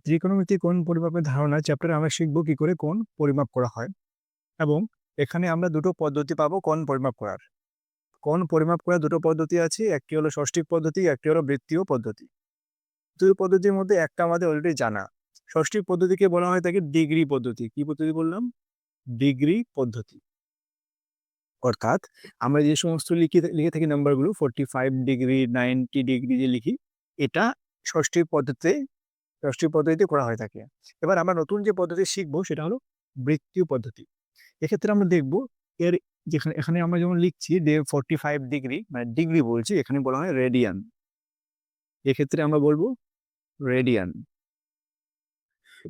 ত্রিকোণমিতি কোণ পরিমাপের ধারণা চ্যাপ্টারে আমরা শিখবো কি করে কোণ পরিমাপ করা হয়, এবং এখানে আমরা দুটো পদ্ধতি পাবো কোণ পরিমাপ করার। কোণ পরিমাপ করার দুটো পদ্ধতি আছে, একটি হলো ষষ্ঠিক পদ্ধতি, একটি হলো বৃত্তীয় পদ্ধতি। দুই পদ্ধতির মধ্যে একটা আমাদের অলরেডি জানা। ষষ্ঠিক পদ্ধতিকে বলা হয় থাকে ডিগ্রি পদ্ধতি। কি পদ্ধতি বললাম? ডিগ্রি পদ্ধতি। অর্থাৎ আমরা যে সমস্ত লিখে থাকি নাম্বারগুলো 45 ডিগ্রি, 90 ডিগ্রি যে লিখি, এটা ষষ্ঠিক পদ্ধতিতে করা হয়ে থাকে। এবার আমরা নতুন যে পদ্ধতি শিখবো সেটা হলো বৃত্তীয় পদ্ধতি। এক্ষেত্রে আমরা দেখব এর যেখানে এখানে আমরা যেমন লিখছি যে 45 ডিগ্রি, মানে ডিগ্রি বলছি, এখানে বলা হয় রেডিয়ান। এক্ষেত্রে আমরা বলবো রেডিয়ান।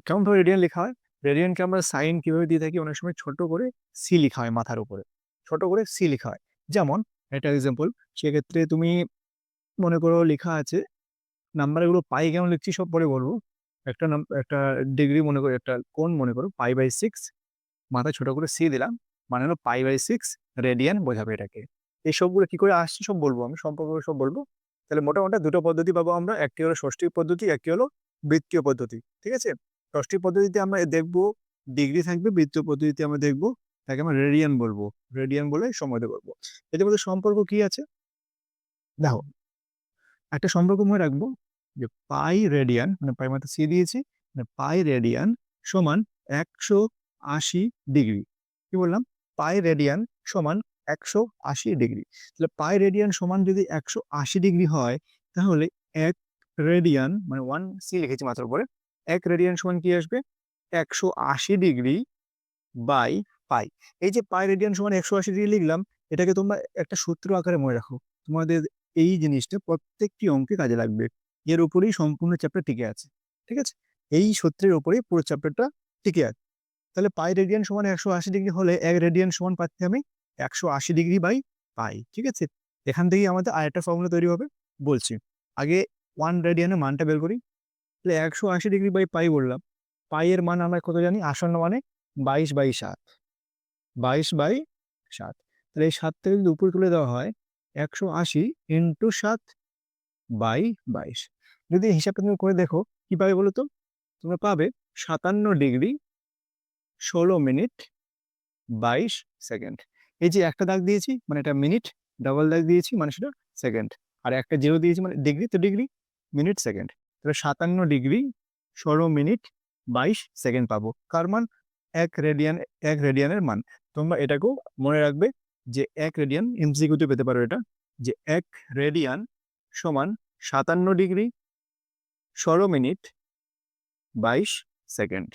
কেমন ভাবে রেডিয়ান লেখা হয়? রেডিয়ানকে আমরা সাইন কিভাবে দিয়ে থাকি, অনেক সময় ছোট করে সি লেখা হয়, মাথার উপরে ছোট করে সি লেখা হয়। যেমন একটা এক্সাম্পল, সেক্ষেত্রে তুমি মনে করো লেখা আছে, নাম্বারগুলো পাই কেমন লিখছি সব পরে বলবো। একটা ডিগ্রি মনে করো, একটা কোণ মনে করো π/6, মাথায় ছোট করে সি দিলাম, মানে হলো π/6 রেডিয়ান বোঝাবে এটাকে। এই সবগুলো কি করে আসছে সব বলবো, আমি সম্পর্ক সব বলবো। তাহলে মোটামুটি দুটো পদ্ধতি পাবো আমরা, একটি হলো ষষ্ঠিক পদ্ধতি, একটি হলো বৃত্তীয় পদ্ধতি। ঠিক আছে, ষষ্ঠিক পদ্ধতিতে আমরা দেখবো ডিগ্রি থাকবে, বৃত্তীয় পদ্ধতিতে আমরা দেখবো তাকে আমরা রেডিয়ান বলবো, রেডিয়ান বলে সময় বলবো। এদের মধ্যে সম্পর্ক কি আছে দেখো, একটা সম্পর্ক মনে রাখবো যে পাই রেডিয়ান, মানে পাই মাত্র সি দিয়েছি, মানে পাই রেডিয়ান সমান 180 ডিগ্রি। কি বললাম? পাই রেডিয়ান সমান 180 ডিগ্রি। তাহলে পাই রেডিয়ান সমান যদি 180 ডিগ্রি হয়, তাহলে 1 রেডিয়ান, মানে 1 সি লিখেছি মাত্র পরে, 1 রেডিয়ান সমান কি আসবে? 180 ডিগ্রি বাই পাই। এই যে পাই রেডিয়ান সমান 180 ডিগ্রি লিখলাম, এটাকে তোমরা একটা সূত্র আকারে মনে রাখো। তোমাদের এই জিনিসটা প্রত্যেকটি অঙ্কে কাজে লাগবে। এর উপরেই সম্পূর্ণ চ্যাপ্টার টিকে আছে। ঠিক আছে, এই সূত্রের উপরেই পুরো চ্যাপ্টারটা টিকে আছে। তাহলে পাই রেডিয়ান সমান 180 ডিগ্রি হলে 1 রেডিয়ান সমান পাচ্ছি আমি 180 ডিগ্রি বাই পাই। ঠিক আছে, এখান থেকেই আমাদের আরেকটা ফর্মুলা তৈরি হবে। বলছি, আগে 1 রেডিয়ানের মানটা বের করি। তাহলে 180 ডিগ্রি বাই পাই বললাম, পাই এর মান আমরা কত জানি? আসন্ন মানে 22/7। 22/7। তাহলে এই 7 থেকে যদি উপরে তুলে দেওয়া হয়, 180 × 7/22। যদি এই হিসাবটা তুমি করে দেখো, কি পাবে বলো তো? তোমরা পাবে 57 ডিগ্রি 16 মিনিট 22 সেকেন্ড। এই যে একটা দাগ দিয়েছি মানে এটা মিনিট, ডাবল দাগ দিয়েছি মানে সেটা সেকেন্ড, আর একটা জিরো দিয়েছি মানে ডিগ্রি, তো ডিগ্রি, মিনিট, সেকেন্ড। তাহলে 57 ডিগ্রি 16 মিনিট 22 সেকেন্ড পাবো। কার মান? 1 রেডিয়ান, 1 রেডিয়ানের মান। তোমরা এটাকেও মনে রাখবে যে 1 রেডিয়ান, এমসিকিউতে পেতে পারো এটা, যে 1 রেডিয়ান সমান 57 ডিগ্রি 16 মিনিট 22 সেকেন্ড।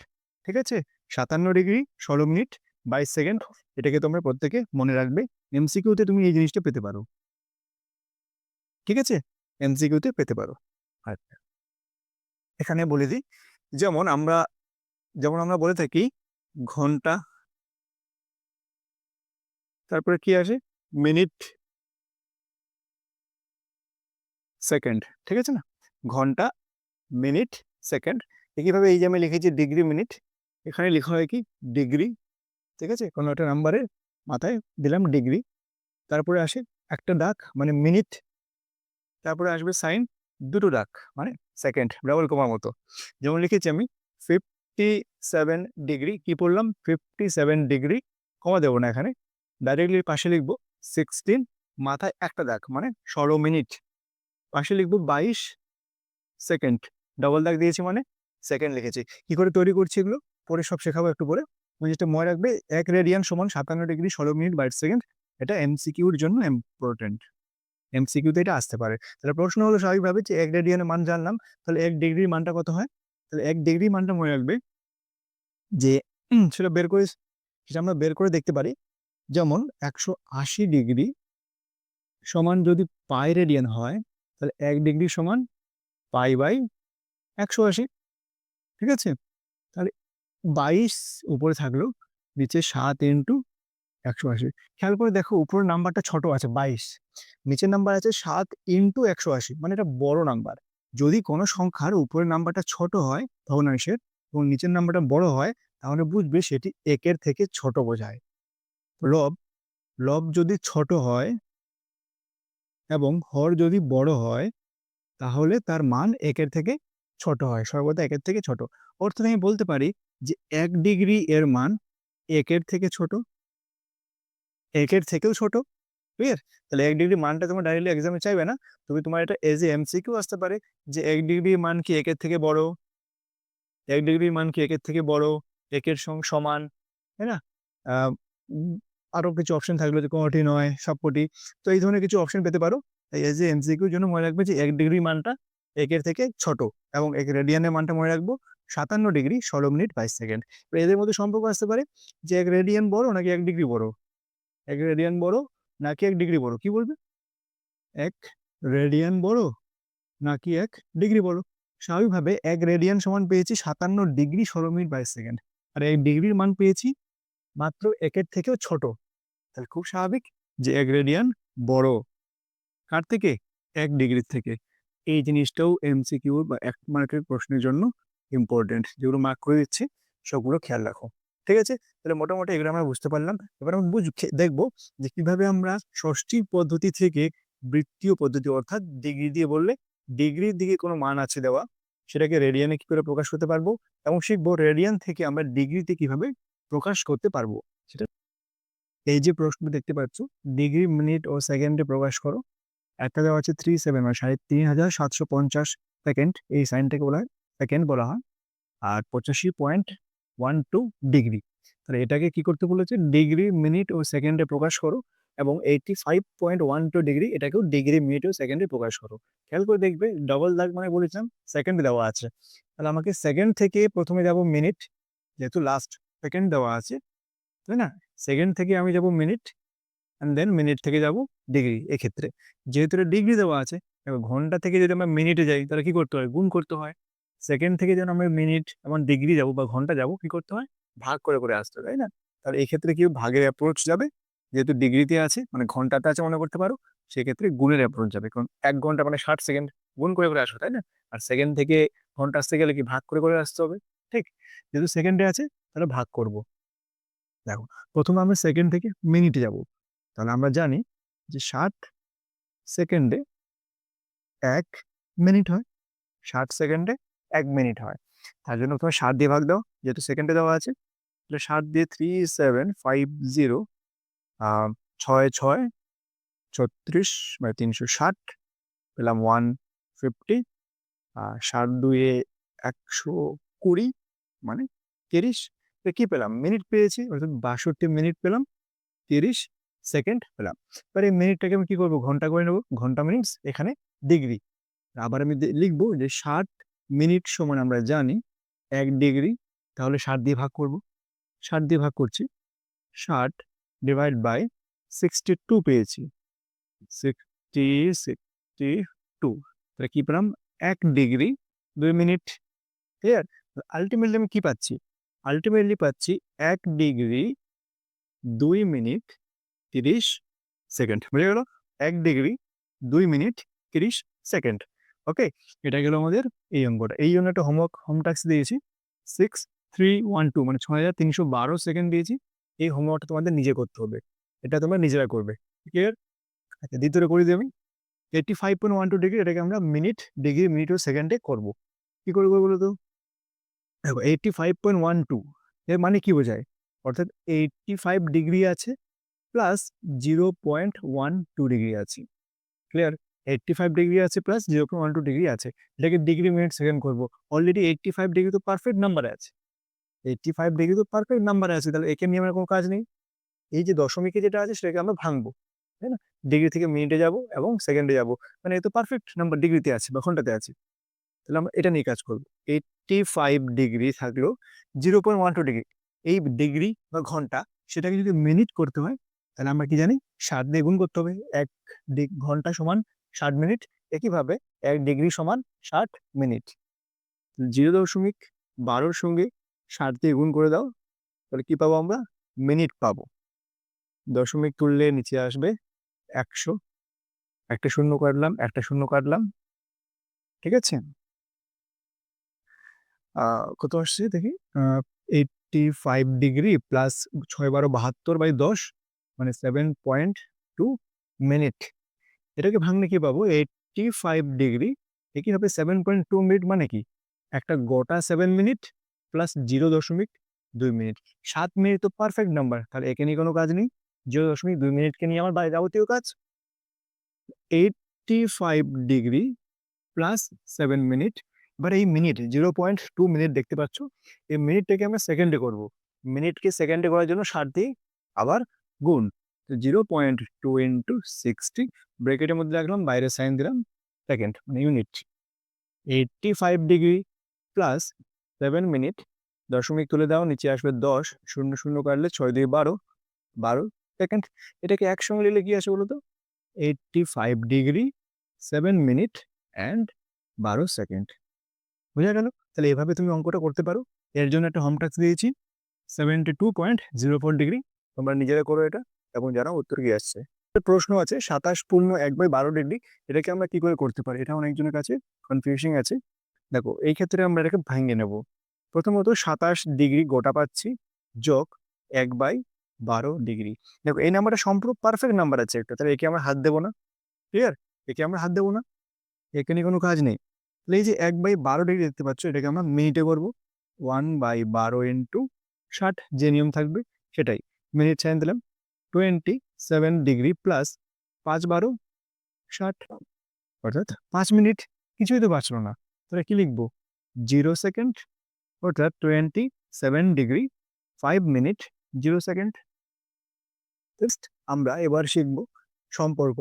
ঠিক আছে, 57 ডিগ্রি 16 মিনিট 22 সেকেন্ড, এটাকে তোমরা প্রত্যেকে মনে রাখবে। এমসিকিউতে তুমি এই জিনিসটা পেতে পারো। ঠিক আছে, এমসিকিউতে পেতে পারো। আচ্ছা, এখানে বলে দিই, যেমন আমরা বলে থাকি ঘন্টা, তারপরে কি আসে? Minute, second. ঠিক আছে না, ঘন্টা, মিনিট, সেকেন্ড। একইভাবে এই যে আমি লিখেছি ডিগ্রি মিনিট, এখানে লেখা হয় কি? ডিগ্রি। ঠিক আছে, কোনো একটা নাম্বারের মাথায় দিলাম ডিগ্রি, তারপরে আসে একটা দাগ মানে মিনিট, তারপরে আসবে সাইন, দুটো দাগ মানে সেকেন্ড, ডাবল কমার মতো। যেমন লিখেছি আমি 57 ডিগ্রি, কি পড়লাম? 57 ডিগ্রি, কমা দেবো না এখানে, ডাইরেক্টলি পাশে লিখবো 16, মাথায় একটা দাগ মানে 16 মিনিট, পাশে লিখবো 22 সেকেন্ড, ডবল দাগ দিয়েছি মানে সেকেন্ড লিখেছি। কি করে তৈরি করছি এগুলো পরে সব শেখাবো একটু পরে। জিনিসটা মনে রাখবে, 1 রেডিয়ান সমান 57 ডিগ্রি 16 মিনিট 22 সেকেন্ড। এটা এমসিকিউর জন্য ইম্পর্টেন্ট, এমসিকিউতে এটা আসতে পারে। তাহলে প্রশ্ন হলো স্বাভাবিকভাবে যে 1 রেডিয়ানের মান জানলাম, তাহলে 1 ডিগ্রির মানটা কত হয়? তাহলে 1 ডিগ্রির মানটা মনে রাখবে যে সেটা বের করে, সেটা আমরা বের করে দেখতে পারি। যেমন 180 ডিগ্রি সমান যদি পাই রেডিয়ান হয়, তাহলে 1 ডিগ্রি সমান π/180। ঠিক আছে, তাহলে 22 উপরে থাকলো, নিচে 7 × 180। খেয়াল করে দেখো, উপরের নাম্বারটা ছোট আছে 22, নিচের নাম্বার আছে 7 × 180, মানে এটা বড় নাম্বার। যদি কোনো সংখ্যার উপরের নাম্বারটা ছোট হয় ভগ্নাংশের এবং নিচের নাম্বারটা বড় হয়, তাহলে বুঝবে সেটি একের থেকে ছোট বোঝায়। লব, লব যদি ছোট হয় এবং হর যদি বড় হয়, তাহলে তার মান একের থেকে ছোট হয়, সর্বদা 1 এর থেকে ছোট। অর্থাৎ আমি বলতে পারি যে 1 ডিগ্রি এর মান 1 এর থেকে ছোট, 1 এর থেকেও ছোট। ক্লিয়ার? তাহলে 1 ডিগ্রি মানটা তোমার ডাইরেক্টলি এক্সামে চাইবে না। তবে তোমার এটা এজ এ এমসিকিউ আসতে পারে যে 1 ডিগ্রির মান কি 1 এর থেকে বড়? 1 ডিগ্রির মান কি 1 এর থেকে বড়? 1 এর সমান, তাই না? আ উম আরো কিছু অপশন থাকলো যে কোনটি নয়, সবকটি। তো এই ধরনের কিছু অপশন পেতে পারো। তাই এজ এ এমসিকিউ এর জন্য মনে রাখবে যে 1 ডিগ্রি মানটা 1 এর থেকে ছোট এবং 1 রেডিয়ানের মানটা মনে রাখবো 57 ডিগ্রি 16 মিনিট 22 সেকেন্ড। তো এদের মধ্যে সম্পর্ক আসতে পারে যে 1 রেডিয়ান বড় নাকি 1 ডিগ্রি বড়? 1 রেডিয়ান বড় নাকি 1 ডিগ্রি বড়? কি বলবে? 1 রেডিয়ান বড় নাকি 1 ডিগ্রি বড়? স্বাভাবিকভাবে 1 রেডিয়ান সমান পেয়েছি 57 ডিগ্রি 16 মিনিট 22 সেকেন্ড। আর 1 ডিগ্রির মান পেয়েছি মাত্র 1 এর থেকেও ছোট। তাহলে খুব স্বাভাবিক যে 1 রেডিয়ান বড়। কার থেকে? 1 ডিগ্রির থেকে। এই জিনিসটাও এমসিকিউ বা 1 মার্কের প্রশ্নের জন্য ইম্পোর্টেন্ট। যেগুলো মার্ক করে দিচ্ছি সবগুলো খেয়াল রাখো। ঠিক আছে? তাহলে মোটামুটি এগুলো আমরা বুঝতে পারলাম। এবার আমরা দেখব যে কিভাবে আমরা ষষ্ঠী পদ্ধতি থেকে বৃত্তীয় পদ্ধতি অর্থাৎ ডিগ্রি দিয়ে বললে ডিগ্রির দিকে কোনো মান আছে দেওয়া, সেটাকে রেডিয়ানে কি করে প্রকাশ করতে পারবো এবং শিখবো রেডিয়ান থেকে আমরা ডিগ্রিতে কিভাবে প্রকাশ করতে পারবো। সেটা এই যে প্রশ্ন দেখতে পাচ্ছ, ডিগ্রি, মিনিট ও সেকেন্ডে প্রকাশ করো। একটা দেওয়া আছে 37 মানে ৩৭৫০ সেকেন্ড। এই সাইনটাকে বলা হয় সেকেন্ড বলা হয়। আর ৮৫.12 ডিগ্রি। তাহলে এটাকে কি করতে বলেছে? ডিগ্রি, মিনিট ও সেকেন্ডে প্রকাশ করো এবং 85.12 ডিগ্রি এটাকেও ডিগ্রি, মিনিট ও সেকেন্ডে প্রকাশ করো। খেয়াল করে দেখবে ডবল দাগ মানে বলেছিলাম সেকেন্ড দেওয়া আছে। তাহলে আমাকে সেকেন্ড থেকে প্রথমে যাব মিনিট, যেহেতু লাস্ট সেকেন্ড দেওয়া আছে, তাই না? সেকেন্ড থেকে আমি যাব মিনিট অ্যান্ড দেন মিনিট থেকে যাব ডিগ্রি এক্ষেত্রে। যেহেতু এটা ডিগ্রি দেওয়া আছে, এবার ঘন্টা থেকে যদি আমরা মিনিটে যাই তাহলে কি করতে হয়? গুণ করতে হয়। সেকেন্ড থেকে যেন আমরা মিনিট এবং ডিগ্রি যাব বা ঘন্টা যাব, কি করতে হয়? ভাগ করে আসতে হয়, তাই না? তাহলে এক্ষেত্রে কি ভাগের অ্যাপ্রোচ যাবে? যেহেতু ডিগ্রিতে আছে মানে ঘন্টাতে আছে মনে করতে পারো, সেক্ষেত্রে গুণের অ্যাপ্রোচ যাবে। কারণ ১ ঘন্টা মানে ৬০ সেকেন্ড, গুণ করে আসো, তাই না? আর সেকেন্ড থেকে ঘন্টা আসতে গেলে কি ভাগ করে আসতে হবে, ঠিক? যেহেতু সেকেন্ডে আছে তাহলে ভাগ করব। দেখো, ১ম আমরা সেকেন্ড থেকে মিনিটে যাব। তাহলে আমরা জানি যে ৬০ সেকেন্ডে ১ মিনিট হয়। ৬০ সেকেন্ডে ১ মিনিট হয়। তার জন্য তুমি ৭ দিয়ে ভাগ দাও। যেহেতু সেকেন্ডে দেওয়া আছে। তাহলে ৭ দিয়ে 3750 আ ৬ ৬ ৩৬ মানে ৩৬০ পেলাম 150 ৭ ২ এ ১২০ মানে ৩০। তো কি পেলাম? মিনিট পেয়েছি অর্থাৎ ৬২ মিনিট পেলাম, ৩০ সেকেন্ড পেলাম। এবার এই মিনিটটাকে আমি কি করব? ঘন্টা করে নেব। ঘন্টা মিনিটস এখানে ডিগ্রি। আবার আমি লিখব যে ৬০ মিনিট সমান আমরা জানি ১ ডিগ্রি। তাহলে ৬০ দিয়ে ভাগ করব। ৬০ দিয়ে ভাগ করছি। ৬০ ডিভাইড বাই 62 পেয়েছি। 62 তাহলে কি পেলাম? ১ ডিগ্রি ২ মিনিট। ক্লিয়ার? আল্টিমেটলি আমি কি পাচ্ছি? আল্টিমেটলি পাচ্ছি ১ ডিগ্রি ২ মিনিট ৩০ সেকেন্ড। বুঝা গেল? ১ ডিগ্রি ২ মিনিট ৩০ সেকেন্ড। ওকে? এটা গেল আমাদের এই অঙ্কটা। এই জন্য একটা হোম টাস্ক দিয়েছি। 6312 মানে ৬৩১২ সেকেন্ড দিয়েছি। এই হোমওয়ার্কটা তোমাদের নিজে করতে হবে। এটা তোমরা নিজেরা করবে। ক্লিয়ার? আচ্ছা, দ্বিতীয়টা করে দিই আমি। 85.12 ডিগ্রি এটাকে আমরা মিনিট, ডিগ্রি, মিনিট ও সেকেন্ডে করব। কি করে করব বলো তো? দেখো 85.12 এর মানে কি বোঝায়? অর্থাৎ 85 ডিগ্রি আছে প্লাস 0.12 ডিগ্রি আছে। ক্লিয়ার? 85 ডিগ্রি আছে প্লাস 0.12 ডিগ্রি আছে। এটাকে ডিগ্রি, মিনিট, সেকেন্ড করব। অলরেডি 85 ডিগ্রি তো পারফেক্ট নাম্বারে আছে। 85 ডিগ্রি তো পারফেক্ট নাম্বারে আছে। তাহলে একে নিয়ে আমার কোনো কাজ নেই। এই যে দশমিকে যেটা আছে সেটাকে আমরা ভাঙবো। তাই না? ডিগ্রি থেকে মিনিটে যাব এবং সেকেন্ডে যাব। মানে এ তো পারফেক্ট নাম্বার ডিগ্রিতে আছে বা ঘন্টাতে আছে। তাহলে আমরা এটা নিয়ে কাজ করব। 85 ডিগ্রি থাকলেও 0.12 ডিগ্রি। এই ডিগ্রি বা ঘন্টা সেটাকে যদি মিনিট করতে হয় তাহলে আমরা কি জানি? ৭ দিয়ে গুণ করতে হবে। ১ ঘন্টা সমান ৬০ মিনিট। একইভাবে ১ ডিগ্রি সমান ৬০ মিনিট। 0.১২ র সঙ্গে ৬০ দিয়ে গুণ করে দাও। তাহলে কি পাবো আমরা? মিনিট পাবো। দশমিক তুললে নিচে আসবে ১০০। একটা শূন্য কাটলাম, একটা শূন্য কাটলাম। ঠিক আছে? কত আসছে দেখি? 85 ডিগ্রি প্লাস ৬ × ১২ = ৭২/১০ মানে 7.2 মিনিট। এটাকে ভাঙলে কি পাবো? 85 ডিগ্রি এ কি হবে? 7.2 মিনিট মানে কি? একটা গোটা 7 মিনিট প্লাস 0.2 মিনিট। 7 মিনিট তো পারফেক্ট নাম্বার, তাহলে একে নিয়ে কোনো কাজ নেই। 0.2 মিনিটকে নিয়ে আমার যাবতীয় কাজ। 85 ডিগ্রি প্লাস 7 মিনিট। এবার এই মিনিট 0.2 মিনিট দেখতে পাচ্ছ, এই মিনিটটাকে আমরা সেকেন্ডে করব। মিনিটকে সেকেন্ডে করার জন্য 60 দিয়ে আবার গুণ, 0.2 ইন্টু 60, ব্রেকেটের মধ্যে রাখলাম, বাইরে সাইন দিলাম, সেকেন্ড মানে ইউনিট। 85 ডিগ্রি প্লাস 7 মিনিট, দশমিক তুলে দাও, নিচে আসবে 10, শূন্য শূন্য কাটলে 6 দিয়ে 12, 12 সেকেন্ড। এটাকে একসঙ্গে নিলে কি আসে বলো তো? 85 ডিগ্রি 7 মিনিট অ্যান্ড 12 সেকেন্ড। বোঝা গেল? তাহলে এভাবে তুমি অঙ্কটা করতে পারো। এর জন্য একটা হোম টাস্ক দিয়েছি, 72.04 ডিগ্রি। তোমরা নিজেরা করো এটা এবং জানাও উত্তর কি আসছে। প্রশ্ন আছে 27.1/12 ডিগ্রি, এটাকে আমরা কি করে করতে পারি? এটা অনেকজনের কাছে কনফিউজিং আছে। দেখো এই ক্ষেত্রে আমরা এটাকে ভাঙিয়ে নেব। প্রথমত 27 ডিগ্রি গোটা পাচ্ছি, যোগ 1/12 ডিগ্রি। দেখো এই নাম্বারটা সম্পূর্ণ পারফেক্ট নাম্বার আছে একটা, তাহলে একে আমরা হাত দেবো না। ক্লিয়ার? একে আমরা হাত দেবো না, একে নিয়ে কোনো কাজ নেই। তাহলে এই যে 1/12 ডিগ্রি দেখতে পাচ্ছ, এটাকে আমরা মিনিটে করবো। 1/12 ইন্টু 60, যে নিয়ম থাকবে সেটাই, মিনিট সাইন দিলাম। 27 ডিগ্রি প্লাস 5/12 60, অর্থাৎ 5 মিনিট। কিছুই তো বাঁচলো না, তাহলে কি লিখবো? 0 সেকেন্ড, অর্থাৎ 27 ডিগ্রি 5 মিনিট 0 সেকেন্ড। জাস্ট আমরা এবার শিখবো সম্পর্ক,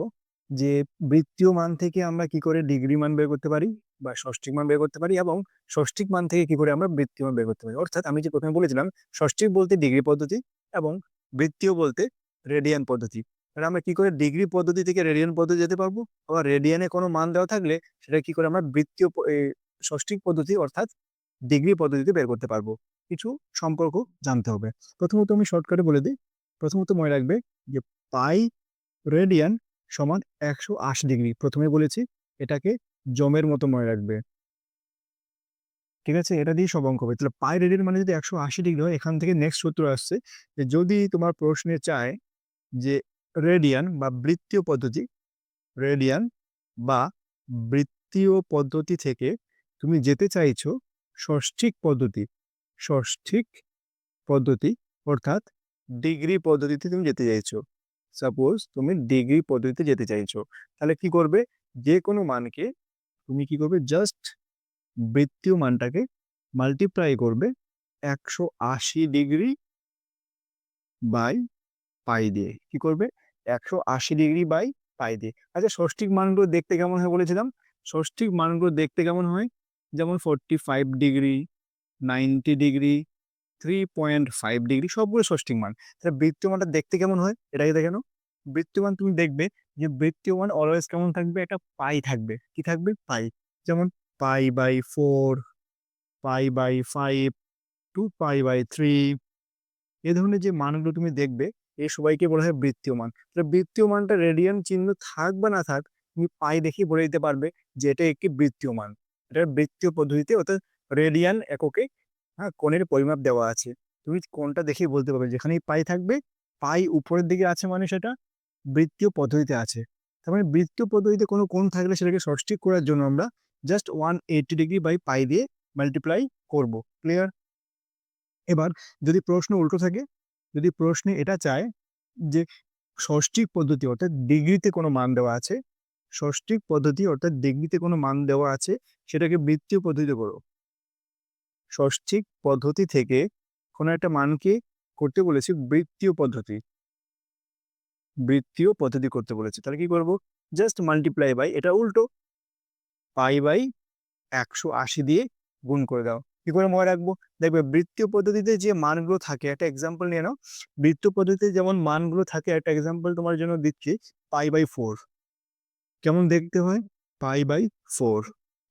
যে বৃত্তীয় মান থেকে আমরা কি করে ডিগ্রি মান বের করতে পারি বা ষষ্ঠিক মান বের করতে পারি, এবং ষষ্ঠিক মান থেকে কি করে আমরা বৃত্তীয় মান বের করতে পারি। অর্থাৎ আমি যে প্রথমে বলেছিলাম, ষষ্ঠিক বলতে ডিগ্রি পদ্ধতি এবং বৃত্তীয় বলতে রেডিয়ান পদ্ধতি। তাহলে আমরা কি করে ডিগ্রি পদ্ধতি থেকে রেডিয়ান পদ্ধতি যেতে পারবো, আবার রেডিয়ানে কোনো মান দেওয়া থাকলে সেটা কি করে আমরা বৃত্তীয় ষষ্ঠিক পদ্ধতি অর্থাৎ ডিগ্রি পদ্ধতিতে বের করতে পারবো। কিছু সম্পর্ক জানতে হবে। প্রথমত আমি শর্টকাটে বলে দিই। প্রথমত মনে রাখবে যে পাই রেডিয়ান সমান 180 ডিগ্রি। প্রথমে বলেছি এটাকে জমের মতো মনে রাখবে, ঠিক আছে? এটা দিয়ে সব অঙ্ক হবে। তাহলে পাই রেডিয়ান মানে যদি 180 ডিগ্রি হয়, এখান থেকে নেক্সট সূত্র আসছে যে যদি তোমার প্রশ্নে চায় যে রেডিয়ান বা বৃত্তীয় পদ্ধতি, রেডিয়ান বা বৃত্তীয় পদ্ধতি থেকে তুমি যেতে চাইছো ষষ্ঠিক পদ্ধতি, ষষ্ঠিক পদ্ধতি অর্থাৎ ডিগ্রি পদ্ধতিতে তুমি যেতে চাইছো। সাপোজ তুমি ডিগ্রি পদ্ধতিতে যেতে চাইছো, তাহলে কি করবে? যে কোনো মানকে তুমি কি করবে? জাস্ট বৃত্তীয় মানটাকে মাল্টিপ্লাই করবে 180 ডিগ্রি বাই পাই দিয়ে। কি করবে? 180 ডিগ্রি বাই পাই দিয়ে। আচ্ছা ষষ্ঠিক মানগুলো দেখতে কেমন হয় বলেছিলাম? ষষ্ঠিক মানগুলো দেখতে কেমন হয়? যেমন 45 ডিগ্রি, 90 ডিগ্রি, 3.5 ডিগ্রি, সবগুলো ষষ্ঠিক মান। তাহলে বৃত্তীয় মানটা দেখতে কেমন হয় এটাকে দেখে নাও। বৃত্তীয় মান তুমি দেখবে যে বৃত্তীয় মান অলওয়েজ কেমন থাকবে? একটা পাই থাকবে। কি থাকবে? পাই। যেমন π/4, π/5, 2π/3, এ ধরনের যে মানগুলো তুমি দেখবে, এই সবাইকে বলা হয় বৃত্তীয় মান। তাহলে বৃত্তীয় মানটা রেডিয়ান চিহ্ন থাক বা না থাক, তুমি পাই দেখেই বলে দিতে পারবে যে এটা একটি বৃত্তীয় মান। এটা বৃত্তীয় পদ্ধতিতে অর্থাৎ রেডিয়ান এককে হ্যাঁ কোণের পরিমাপ দেওয়া আছে। তুমি কোনটা দেখেই বলতে পারবে, যেখানেই পাই থাকবে, পাই উপরের দিকে আছে মানে সেটা বৃত্তীয় পদ্ধতিতে আছে। তার মানে বৃত্তীয় পদ্ধতিতে কোনো কোণ থাকলে সেটাকে সঠিক করার জন্য আমরা জাস্ট 180 ডিগ্রি বাই পাই দিয়ে মাল্টিপ্লাই করব। ক্লিয়ার? এবার যদি প্রশ্ন উল্টো থাকে, যদি প্রশ্নে এটা চায় যে ষষ্ঠিক পদ্ধতি অর্থাৎ ডিগ্রিতে কোনো মান দেওয়া আছে, ষষ্ঠিক পদ্ধতি অর্থাৎ ডিগ্রিতে কোনো মান দেওয়া আছে, সেটাকে বৃত্তীয় পদ্ধতিতে করো। ষষ্ঠিক পদ্ধতি থেকে কোনো একটা মানকে করতে বলেছি বৃত্তীয় পদ্ধতি, বৃত্তীয় পদ্ধতি করতে বলেছে, তাহলে কি করব? জাস্ট মাল্টিপ্লাই বাই, এটা উল্টো, π/180 দিয়ে গুণ করে দাও। কি করে মনে রাখবো? দেখবে বৃত্তীয় পদ্ধতিতে যে মানগুলো থাকে, একটা এক্সাম্পল নিয়ে নাও। বৃত্তীয় পদ্ধতিতে যেমন মানগুলো থাকে, একটা এক্সাম্পল তোমার জন্য দিচ্ছি, π/4 কেমন দেখতে হয়? π/4,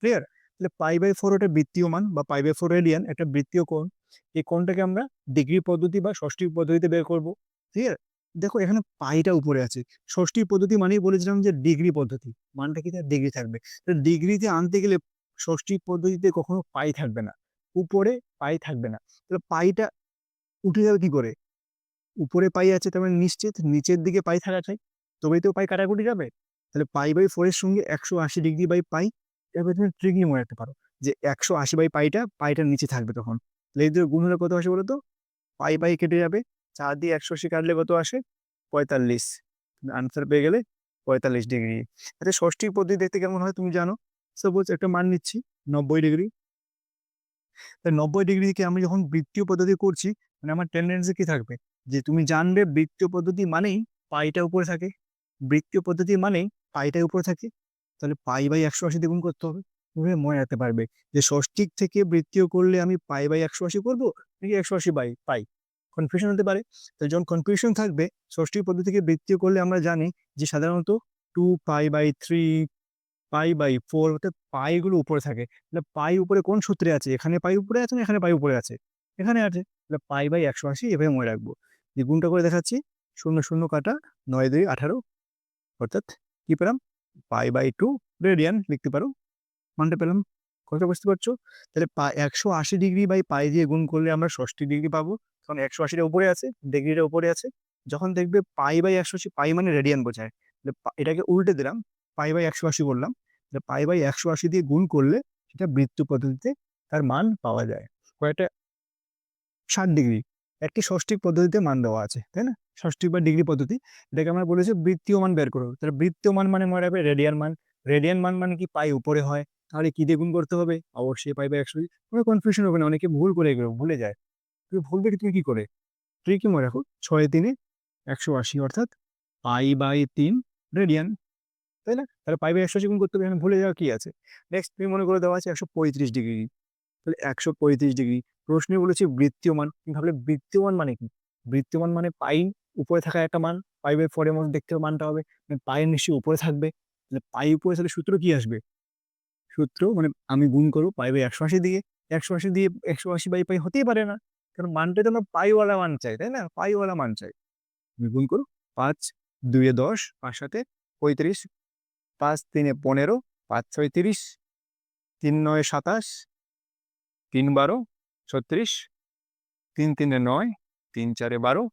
ক্লিয়ার? তাহলে π/4 একটা বৃত্তীয় মান বা π/4 রেডিয়ান একটা বৃত্তীয় কোণ। এই কোণটাকে আমরা ডিগ্রি পদ্ধতি বা ষষ্ঠিক পদ্ধতিতে বের করব। ক্লিয়ার? দেখো এখানে পাইটা উপরে আছে, ষষ্ঠিক পদ্ধতি মানেই বলেছিলাম যে ডিগ্রি পদ্ধতি, মানটা কি তার ডিগ্রি থাকবে। ডিগ্রিতে আনতে গেলে ষষ্ঠিক পদ্ধতিতে কখনো পাই থাকবে না, উপরে পাই থাকবে না। তাহলে পাইটা উঠে যাবে কি করে? উপরে পাই আছে তার মানে নিশ্চিত নিচের দিকে পাই থাকা চাই, তবেই তো পাই কাটাকুটি যাবে। তাহলে π/4 এর সঙ্গে 180 ডিগ্রি বাই পাই, এবার তুমি ট্রিকই মনে রাখতে পারো যে 180 বাই পাইটার নিচে থাকবে তখন। তাহলে এই দুটো গুণ হলে কত আসে বলো তো? পাই বাই কেটে যাবে, 4 দিয়ে 180 কাটলে কত আসে? 45। আনসার পেয়ে গেলে 45 ডিগ্রি। আচ্ছা ষষ্ঠী পদ্ধতি দেখতে কেমন হয় তুমি জানো? সাপোজ একটা মান নিচ্ছি 90 ডিগ্রি। 90 ডিগ্রি থেকে আমি যখন বৃত্তীয় পদ্ধতি করছি, মানে আমার টেন্ডেন্সি কি থাকবে? যে তুমি জানবে বৃত্তীয় পদ্ধতি মানেই পাইটা উপরে থাকে। বৃত্তীয় পদ্ধতি মানেই পাইটা উপরে থাকে। তাহলে পাই বাই 180 দিয়ে গুণ করতে হবে। তুমি মনে রাখতে পারবে যে ষষ্ঠিক থেকে বৃত্তীয় করলে আমি পাই বাই 180 করবো নাকি 180 বাই পাই। কনফিউশন হতে পারে। তাহলে যখন কনফিউশন থাকবে, ষষ্ঠী পদ্ধতি থেকে বৃত্তীয় করলে আমরা জানি যে সাধারণত 2 পাই বাই 3, পাই বাই 4, অর্থাৎ পাই গুলো উপরে থাকে। তাহলে পাই উপরে কোন সূত্রে আছে? এখানে পাই উপরে আছে না এখানে পাই উপরে আছে? এখানে আছে। তাহলে পাই বাই 180 এভাবে মনে রাখবো। যে গুণটা করে দেখাচ্ছি, 0 0 কাটা, 9 2 18, অর্থাৎ কি পেলাম? পাই বাই 2 রেডিয়ান লিখতে পারো। মানটা পেলাম। কথা বুঝতে পারছো? তাহলে 180 ডিগ্রি বাই পাই দিয়ে গুণ করলে আমরা ষষ্ঠী ডিগ্রি পাবো। কারণ 180টা উপরে আছে, ডিগ্রিটা উপরে আছে। যখন দেখবে পাই বাই 180, পাই মানে রেডিয়ান বোঝায়। তাহলে এটাকে উল্টে দিলাম, পাই বাই 180 করলাম। তাহলে পাই বাই 180 দিয়ে গুণ করলে সেটা বৃত্তীয় পদ্ধতিতে তার মান পাওয়া যায়। কয়েকটা 60 ডিগ্রি একটি ষষ্ঠিক পদ্ধতিতে মান দেওয়া আছে, তাই না? ষষ্ঠিক বা ডিগ্রি পদ্ধতি, এটাকে আমরা বলেছি বৃত্তীয় মান বের করো। তাহলে বৃত্তীয় মান মানে মনে রাখবে রেডিয়ান মান। রেডিয়ান মান মানে কি? পাই উপরে হয়। তাহলে কি দিয়ে গুণ করতে হবে? অবশ্যই পাই বাই 100। কোনো কনফিউশন হবে না, অনেকে ভুল করে এগুলো ভুলে যায়। তুমি ভুলবে কি? তুমি কি করে? তুই কি মনে রাখো 6 3 180, অর্থাৎ পাই বাই 3 রেডিয়ান, তাই না? তাহলে পাই বাই 180 গুণ করতে হবে, এখানে ভুলে যাওয়া কি আছে? নেক্সট তুমি মনে করে দেওয়া আছে 135 ডিগ্রি। তাহলে 135 ডিগ্রি প্রশ্নে বলেছি বৃত্তীয় মান। তুমি ভাবলে বৃত্তীয় মান মানে কি? বৃত্তীয় মান মানে পাই উপরে থাকা একটা মান, পাই বাই 4 এর মধ্যে দেখতে হবে মানটা হবে, মানে পায়ের নিশ্চয়ই উপরে থাকবে। তাহলে পাই উপরে থাকলে সূত্র কি আসবে? সূত্র মানে আমি গুণ করবো পাই বাই 180 দিয়ে। 180 দিয়ে 180 বাই পাই হতেই পারে না, কারণ মানটা তো আমরা পাইওয়ালা মান চাই, তাই না? পাইওয়ালা মান চাই। তুমি গুণ করো, 5 2 এ 10, 5 7 35, 5 3 এ 15, 5 6 30, 3 9 27, 3 12 36, 3 3 এ 9, 3 4 এ 12,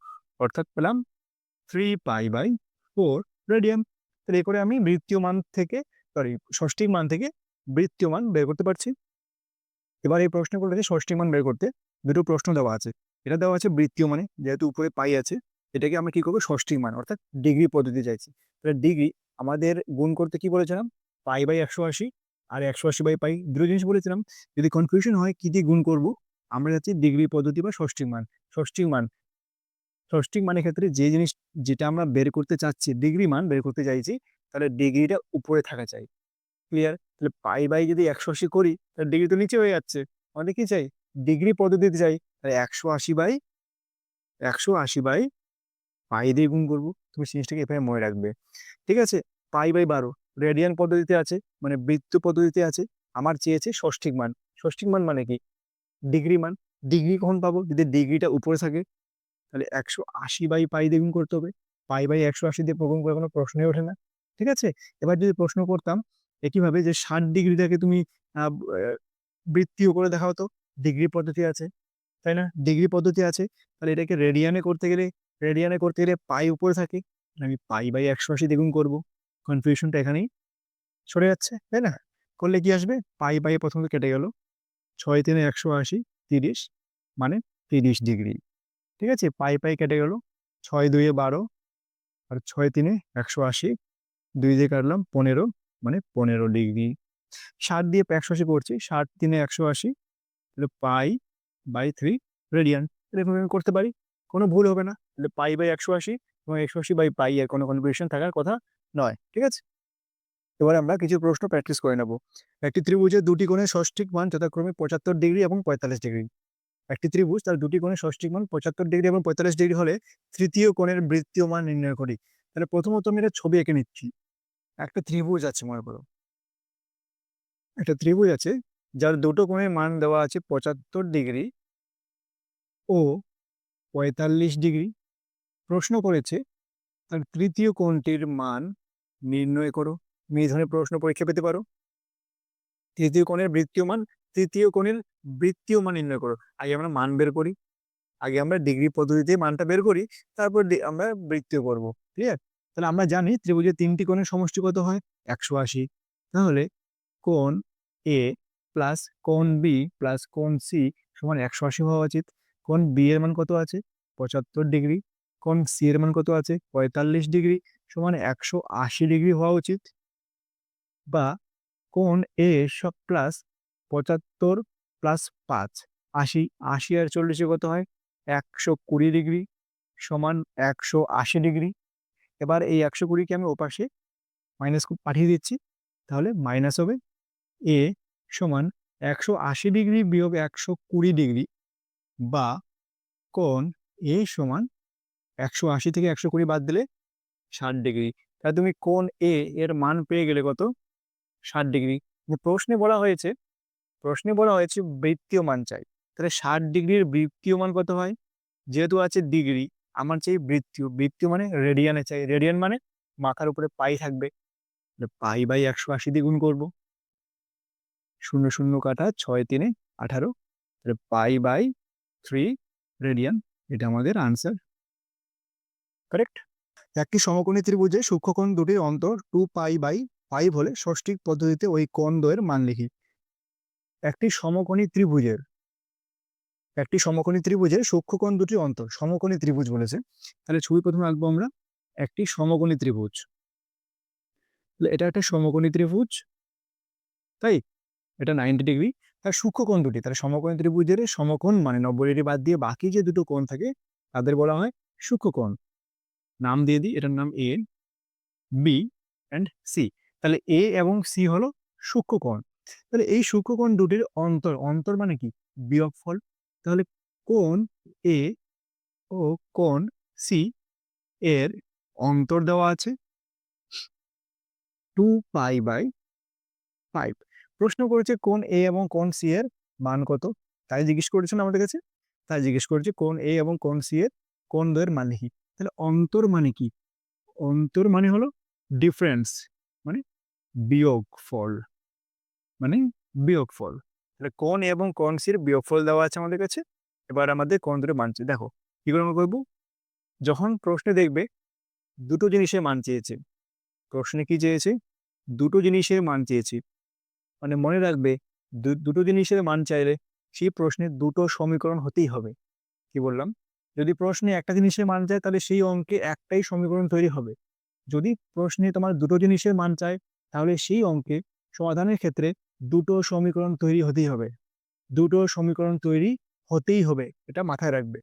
অর্থাৎ পেলাম 3 পাই বাই 4 রেডিয়ান। তাহলে এই করে আমি বৃত্তীয় মান থেকে, সরি ষষ্ঠিক মান থেকে বৃত্তীয় মান বের করতে পারছি। এবার এই প্রশ্ন বলেছে ষষ্ঠিক মান বের করতে দুটো প্রশ্ন দেওয়া আছে। এটা দেওয়া আছে বৃত্তীয় মানে, যেহেতু উপরে পাই আছে, এটাকে আমরা কি করবো? ষষ্ঠিক মান অর্থাৎ ডিগ্রি পদ্ধতি চাইছি। তাহলে ডিগ্রি আমাদের গুণ করতে কি বলেছিলাম? Pi by 180 R 180 by pi, দুটো জিনিস বলেছিলাম। যদি কনফিউশন হয় কি দিয়ে গুণ করব, আমরা যাচ্ছি ডিগ্রি পদ্ধতি বা ষষ্ঠিক মান। ষষ্ঠিক মান, ষষ্ঠিক মানের ক্ষেত্রে যে জিনিস যেটা আমরা বের করতে চাচ্ছি, ডিগ্রি মান বের করতে চাইছি, তাহলে ডিগ্রিটা উপরে থাকা চাই। ক্লিয়ার? তাহলে পাই বাই যদি 180 করি, তাহলে ডিগ্রি তো নিচে হয়ে যাচ্ছে। আমাদের কি চাই? ডিগ্রি পদ্ধতিতে চাই। তাহলে 180 বাই পাই দিয়ে গুণ করবো। তুমি জিনিসটাকে এভাবে মনে রাখবে। ঠিক আছে? পাই বাই 12 রেডিয়ান পদ্ধতিতে আছে, মানে বৃত্ত পদ্ধতিতে আছে। আমার চেয়েছে ষষ্ঠিক মান। ষষ্ঠিক মান মানে কি? ডিগ্রি মান। ডিগ্রি কখন পাবো? যদি ডিগ্রিটা উপরে থাকে। তাহলে 180 বাই পাই দিয়ে গুণ করতে হবে। পাই বাই 180 দিয়ে গুণ করে কোনো প্রশ্নই ওঠে না। ঠিক আছে? এবার যদি প্রশ্ন করতাম একইভাবে যে 60 ডিগ্রিটাকে তুমি আহ, আহ, বৃত্তীয় করে দেখাও তো, ডিগ্রি পদ্ধতি আছে, তাই না? ডিগ্রি পদ্ধতি আছে। তাহলে এটাকে রেডিয়ানে করতে গেলে পাই উপরে থাকে, আমি পাই বাই 180 দিয়ে গুণ করবো। কনফিউশনটা এখানেই সরে যাচ্ছে, তাই না? করলে কি আসবে? পাই বাই প্রথমে কেটে গেল, 6 3 180, 30, মানে 30 ডিগ্রি। ঠিক আছে? পাই পাই কেটে গেল, 6 2 এ 12, আর 6 3 এ 180, 2 দিয়ে কাটলাম 15, মানে 15 ডিগ্রি। 60 দিয়ে 180 করছি, 60 3 এ 180, তাহলে পাই বাই 3 রেডিয়ান। এরকম আমি করতে পারি, কোনো ভুল হবে না। তাহলে পাই বাই 180 এবং 180 বাই পাই এর কোনো কনফিউশন থাকার কথা নয়। ঠিক আছে? এবার আমরা কিছু প্রশ্ন প্র্যাকটিস করে নেব। একটি ত্রিভুজের দুটি কোণের ষষ্ঠিক মান যথাক্রমে 75 ডিগ্রি এবং 45 ডিগ্রি। একটি ত্রিভুজ তার দুটি কোণের ষষ্ঠিক মান 75 ডিগ্রি এবং 45 ডিগ্রি হলে তৃতীয় কোণের বৃত্তীয় মান নির্ণয় করি। তাহলে প্রথমত আমি একটা ছবি এঁকে নিচ্ছি। একটা ত্রিভুজ আছে, মনে করো একটা ত্রিভুজ আছে যার দুটো কোণের মান দেওয়া আছে 75 ডিগ্রি ও 45 ডিগ্রি। প্রশ্ন করেছে তার তৃতীয় কোণটির মান নির্ণয় করো। তুমি এই ধরনের প্রশ্ন পরীক্ষা পেতে পারো। তৃতীয় কোণের বৃত্তীয় মান, তৃতীয় কোণের বৃত্তীয় মান নির্ণয় করো। আগে আমরা মান বের করি, আগে আমরা ডিগ্রি পদ্ধতিতে মানটা বের করি, তারপর আমরা বৃত্তীয় করব। ক্লিয়ার? তাহলে আমরা জানি ত্রিভুজের তিনটি কোণের সমষ্টি কত হয়? 180। তাহলে কোণ এ প্লাস কোণ বি প্লাস কোণ সি সমান 180 হওয়া উচিত। কোণ বি এর মান কত আছে? 75 ডিগ্রি। কোণ সি এর মান কত আছে? 45 ডিগ্রি সমান 180 ডিগ্রি হওয়া উচিত। বা কোণ এ সব প্লাস 75 প্লাস 5 80, 80 আর 40 কত হয়? 120 ডিগ্রি সমান 180 ডিগ্রি। এবার এই 120কে আমি ওপাশে মাইনাস পাঠিয়ে দিচ্ছি, তাহলে মাইনাস হবে এ সমান 180 ডিগ্রি বিয়োগ 120 ডিগ্রি বা কোণ এ সমান 180 থেকে 120 বাদ দিলে 60 ডিগ্রি। তাহলে তুমি কোণ এ এর মান পেয়ে গেলে কত? 60 ডিগ্রি। প্রশ্নে বলা হয়েছে বৃত্তীয় মান চাই, তাহলে 60 ডিগ্রির বৃত্তীয় মান কত হয়? যেহেতু আছে ডিগ্রি, আমার চাই বৃত্তীয়, বৃত্তীয় মানে রেডিয়ানে চাই, রেডিয়ান মানে মাথার উপরে পাই থাকবে, পাই বাই 180 দিয়ে গুণ করবো, 0 0 কাটা 6 3 18, পাই বাই 3 রেডিয়ান, এটা আমাদের আনসার। কারেক্ট। একটি সমকোণী ত্রিভুজে সূক্ষ্মকোণ দুটির অন্তর 2 পাই বাই 5 হলে ষষ্ঠিক পদ্ধতিতে ওই কোণ দ্বয়ের মান লিখি। একটি সমকোণী ত্রিভুজের সূক্ষ্মকোণ দুটির অন্তর, সমকোণী ত্রিভুজ বলেছে, তাহলে ছবি প্রথমে আঁকবো আমরা একটি সমকোণী ত্রিভুজ। এটা একটা সমকোণী ত্রিভুজ, তাই এটা 90 ডিগ্রি, আর সূক্ষ্মকোণ দুটি, তাহলে সমকোণী ত্রিভুজের সমকোণ মানে 90 ডিগ্রি বাদ দিয়ে বাকি যে দুটো কোণ থাকে তাদের বলা হয় সূক্ষ্মকোণ। নাম দিয়ে দিই, এটার নাম এ, বি অ্যান্ড সি। তাহলে এ এবং সি হলো সূক্ষ্মকোণ। তাহলে এই সূক্ষ্মকোণ দুটির অন্তর, অন্তর মানে কি? বিয়োগফল। তাহলে কোণ এ ও কোণ সি এর অন্তর দেওয়া আছে 2 পাই বাই 5। প্রশ্ন করেছে কোণ এ এবং কোণ সি এর মান কত, তাই জিজ্ঞেস করেছেন আমাদের কাছে, তাই জিজ্ঞেস করেছে কোণ এ এবং কোণ সি এর কোণ দ্বয়ের মান লিখি। তাহলে অন্তর মানে কি? অন্তর মানে হলো ডিফারেন্স, মানে বিয়োগফল, মানে বিয়োগফল। তাহলে কোণ এ এবং কোণ সি এর বিয়োগফল দেওয়া আছে আমাদের কাছে। এবার আমাদের কোণ দুটো মান চেয়ে, দেখো কি করে আমরা করবো। যখন প্রশ্নে দেখবে দুটো জিনিসের মান চেয়েছে, প্রশ্নে কি চেয়েছে? দুটো জিনিসের মান চেয়েছে, মানে মনে রাখবে দুটো জিনিসের মান চাইলে সেই প্রশ্নে দুটো সমীকরণ হতেই হবে। কি বললাম? যদি প্রশ্নে একটা জিনিসের মান চায় তাহলে সেই অঙ্কে একটাই সমীকরণ তৈরি হবে। যদি প্রশ্নে তোমার দুটো জিনিসের মান চায় তাহলে সেই অঙ্কে সমাধানের ক্ষেত্রে দুটো সমীকরণ তৈরি হতেই হবে, দুটো সমীকরণ তৈরি হতেই হবে, এটা মাথায় রাখবে।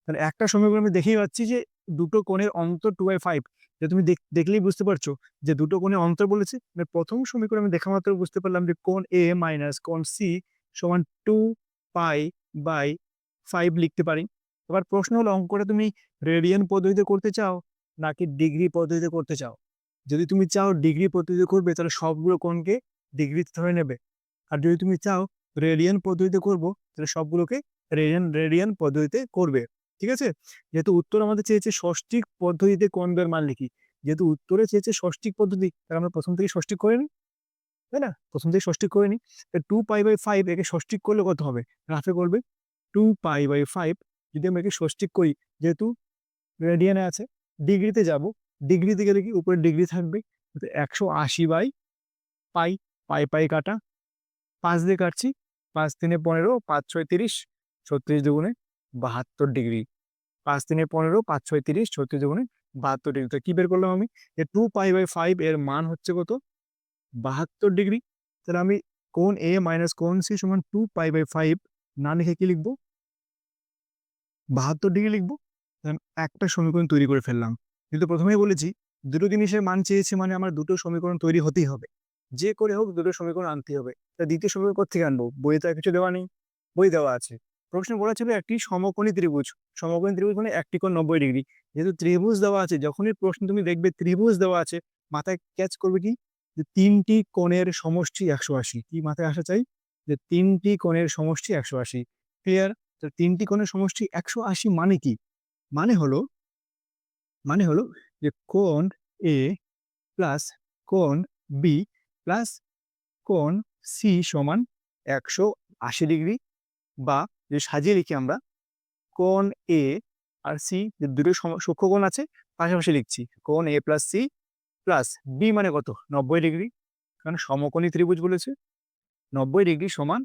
তাহলে একটা সমীকরণ আমি দেখেই পাচ্ছি যে দুটো কোণের অন্তর 2/5, যে তুমি দেখলেই বুঝতে পারছো যে দুটো কোণের অন্তর বলেছে। মানে প্রথম সমীকরণ আমি দেখা মাত্র বুঝতে পারলাম যে কোণ এ মাইনাস কোণ সি সমান 2 পাই বাই 5 লিখতে পারি। এবার প্রশ্ন হলো অঙ্কটা তুমি রেডিয়ান পদ্ধতিতে করতে চাও নাকি ডিগ্রি পদ্ধতিতে করতে চাও? যদি তুমি চাও ডিগ্রি পদ্ধতিতে করবে তাহলে সবগুলো কোণকে ডিগ্রিতে ধরে নেবে, আর যদি তুমি চাও রেডিয়ান পদ্ধতিতে করবো তাহলে সবগুলোকে রেডিয়ান পদ্ধতিতে করবে। ঠিক আছে। যেহেতু উত্তর আমাদের চেয়েছে ষষ্ঠিক পদ্ধতিতে কোণ দ্বয়ের মান লিখি, যেহেতু উত্তরে চেয়েছে ষষ্ঠিক পদ্ধতি, তাহলে আমরা প্রথম থেকে ষষ্ঠিক করে নিই, তাই না? প্রথম থেকে ষষ্ঠিক করে নিই। 2 পাই বাই 5 একে ষষ্ঠিক করলে কত হবে? রাফে করবে 2 পাই বাই 5 যদি আমরা একে ষষ্ঠিক করি, যেহেতু রেডিয়ানে আছে, ডিগ্রিতে যাব, ডিগ্রিতে গেলে কি উপরে ডিগ্রি থাকবে, 180 বাই পাই, পাই পাই কাটা 5 দিয়ে কাটছি, 5 3 15, 5 6 30, 36 দুগুণে 72 ডিগ্রি, 5 3 15, 5 6 30, 36 দুগুণে 72 ডিগ্রি। তো কি বের করলাম আমি? যে 2 পাই বাই 5 এর মান হচ্ছে কত? 72 ডিগ্রি। তাহলে আমি কোণ এ মাইনাস কোণ সি সমান 2 পাই বাই 5 না লিখে কি লিখবো? 72 ডিগ্রি লিখবো। একটা সমীকরণ তৈরি করে ফেললাম। কিন্তু প্রথমেই বলেছি দুটো জিনিসের মান চেয়েছি মানে আমার দুটো সমীকরণ তৈরি হতেই হবে, যে করে হোক দুটো সমীকরণ আনতেই হবে। তা দ্বিতীয় সমীকরণ কোথেকে আনবো? বইয়ে তো আর কিছু দেওয়া নেই, বই দেওয়া আছে। প্রশ্নে বলা ছিল একটি সমকোণী ত্রিভুজ, সমকোণী ত্রিভুজ মানে একটি কোণ 90 ডিগ্রি। যেহেতু ত্রিভুজ দেওয়া আছে, যখনই প্রশ্ন তুমি দেখবে ত্রিভুজ দেওয়া আছে, মাথায় ক্যাচ করবে কি? যে তিনটি কোণের সমষ্টি 180। কি মাথায় আসা চাই? যে তিনটি কোণের সমষ্টি 180। ক্লিয়ার? তো তিনটি কোণের সমষ্টি 180 মানে কি? মানে হলো মানে হলো যে কোণ এ প্লাস কোণ বি প্লাস কোণ সি সমান 180 ডিগ্রি, বা যদি সাজিয়ে লিখি আমরা কোণ এ আর সি, যে দুটো সূক্ষ্মকোণ আছে পাশাপাশি লিখছি, কোণ এ প্লাস সি প্লাস বি মানে কত? 90 ডিগ্রি, কারণ সমকোণী ত্রিভুজ বলেছে। 90 ডিগ্রি সমান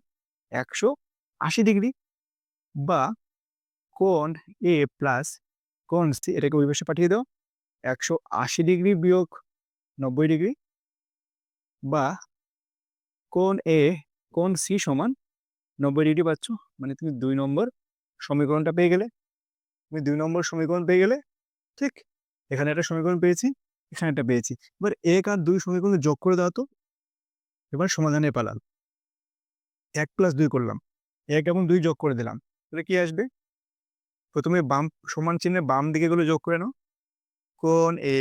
180 ডিগ্রি, বা কোণ এ প্লাস কোণ সি, এটাকে ওই পাশে পাঠিয়ে দাও, 180 ডিগ্রি বিয়োগ 90 ডিগ্রি, বা কোণ সি সমান 90 ডিগ্রি পাচ্ছ। মানে তুমি 2 নম্বর সমীকরণটা পেয়ে গেলে। তুমি 2 নম্বর সমীকরণ পেয়ে গেলে, ঠিক? এখানে একটা সমীকরণ পেয়েছি, এখানে একটা পেয়েছি। এবার 1 আর 2 সমীকরণ যোগ করে দাও তো। এবার সমাধানে পালাম। 1 + 2 করলাম, 1 এবং 2 যোগ করে দিলাম, তাহলে কি আসবে? প্রথমে বাম সমান চিহ্নের বাম দিকে গুলো যোগ করে নাও। কোণ এ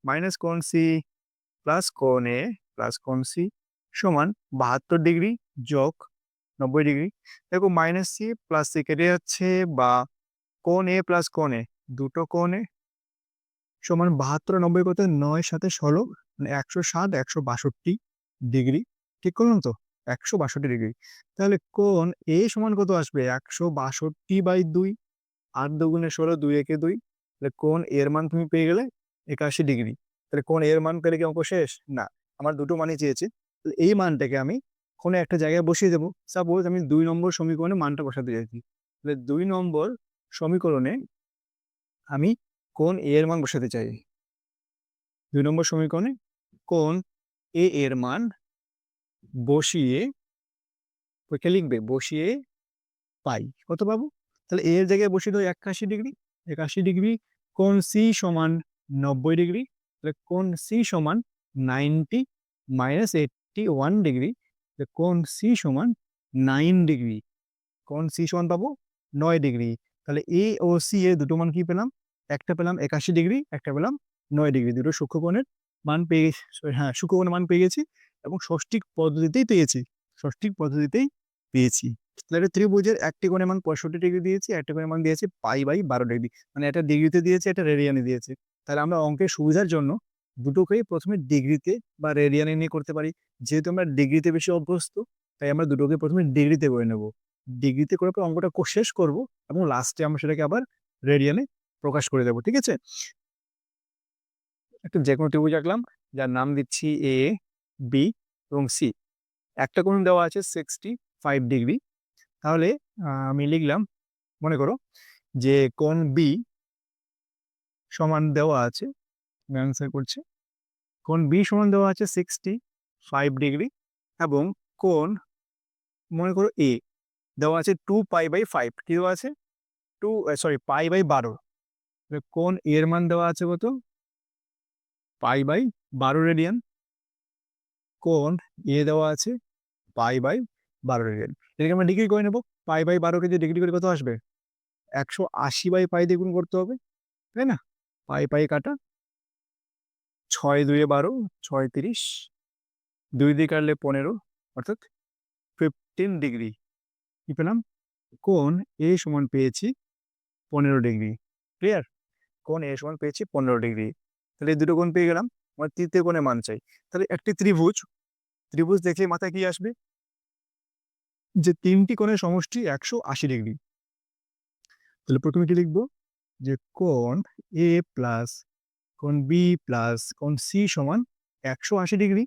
মাইনাস কোণ সি প্লাস কোণ এ প্লাস কোণ সি সমান 72 ডিগ্রি যোগ 90 ডিগ্রি। দেখো মাইনাস সি প্লাস সি কেটে যাচ্ছে, বা কোণ এ প্লাস কোণ এ, দুটো কোণ এ সমান 72 আর 90 কত? 9 সাথে 16, মানে 107 162 ডিগ্রি। ঠিক করলাম তো? 162 ডিগ্রি। তাহলে কোণ এ সমান কত আসবে? 162/2, 8 দুগুণে 16, 2 একে 2। তাহলে কোণ এর মান তুমি পেয়ে গেলে 81 ডিগ্রি। তাহলে কোণ এর মান পেলে কি অঙ্ক শেষ? না, আমার দুটো মানই চেয়েছে। তাহলে এই মানটাকে আমি কোনো একটা জায়গায় বসিয়ে দেবো। সাপোজ আমি 2 নম্বর সমীকরণে মানটা বসাতে চাইছি, তাহলে 2 নম্বর সমীকরণে আমি কোণ এ এর মান বসাতে চাই। 2 নম্বর সমীকরণে কোণ এ এর মান বসিয়ে, ওইটা লিখবে, বসিয়ে পাই কত পাবো? তাহলে এর জায়গায় বসিয়ে দাও 81 ডিগ্রি। 81 ডিগ্রি। কোণ সি সমান 90 ডিগ্রি। তাহলে কোণ সি সমান 90 মাইনাস 81 ডিগ্রি। কোণ সি সমান 9 ডিগ্রি। কোণ সি সমান পাবো 9 ডিগ্রি। তাহলে এ ও সি এর দুটো মান কি পেলাম? একটা পেলাম 81 ডিগ্রি, একটা পেলাম 9 ডিগ্রি। দুটো সূক্ষ্মকোণের মান পেয়ে গেছি। হ্যাঁ, সূক্ষ্মকোণের মান পেয়ে গেছি, এবং ষষ্ঠিক পদ্ধতিতেই পেয়েছি। ষষ্ঠিক পদ্ধতিতেই পেয়েছি। তাহলে ত্রিভুজের একটি কোণের মান 65 ডিগ্রি দিয়েছি, একটা কোণের মান দিয়েছি π/12 ডিগ্রি, মানে একটা ডিগ্রিতে দিয়েছে, একটা রেডিয়ানে দিয়েছে। তাহলে আমরা অঙ্কের সুবিধার জন্য দুটোকেই প্রথমে ডিগ্রিতে বা রেডিয়ানে নিয়ে করতে পারি। যেহেতু আমরা ডিগ্রিতে বেশি অভ্যস্ত, তাই আমরা দুটোকে প্রথমে ডিগ্রিতে করে নেব। ডিগ্রিতে করে পর অঙ্কটা শেষ করব, এবং লাস্টে আমরা সেটাকে আবার রেডিয়ানে প্রকাশ করে দেবো। ঠিক আছে? একটা যে কোনো ত্রিভুজ আঁকলাম, যার নাম দিচ্ছি এ, বি এবং সি। একটা কোণ দেওয়া আছে 65 ডিগ্রি। তাহলে আমি লিখলাম, মনে করো যে কোণ বি সমান দেওয়া আছে, আমি অ্যান্সার করছি, কোণ বি সমান দেওয়া আছে 65 ডিগ্রি, এবং কোণ, মনে করো এ দেওয়া আছে 2π/5। কি দেওয়া আছে? π/12। কোণ এর মান দেওয়া আছে কত? π/12 রেডিয়ান। কোণ এ দেওয়া আছে π/12 রেডিয়ান। এটাকে আমরা ডিগ্রি করে নেবো। π/12 কে যদি ডিগ্রি করে কত আসবে? 180/π দিয়ে গুণ করতে হবে, তাই না? π কাটা, 6 2 12, 6 30, 2 দিয়ে কাটলে 15, অর্থাৎ 15 ডিগ্রি। কি পেলাম? কোণ এ সমান পেয়েছি 15 ডিগ্রি। ক্লিয়ার? কোণ এ সমান পেয়েছি 15 ডিগ্রি। তাহলে এই দুটো কোণ পেয়ে গেলাম। আমার তৃতীয় কোণের মান চাই। তাহলে একটি ত্রিভুজ, ত্রিভুজ দেখলে মাথায় কি আসবে? যে তিনটি কোণের সমষ্টি 180 ডিগ্রি। তাহলে প্রথমে কি লিখবো? যে কোণ এ প্লাস কোণ বি প্লাস কোণ সি সমান 180 ডিগ্রি,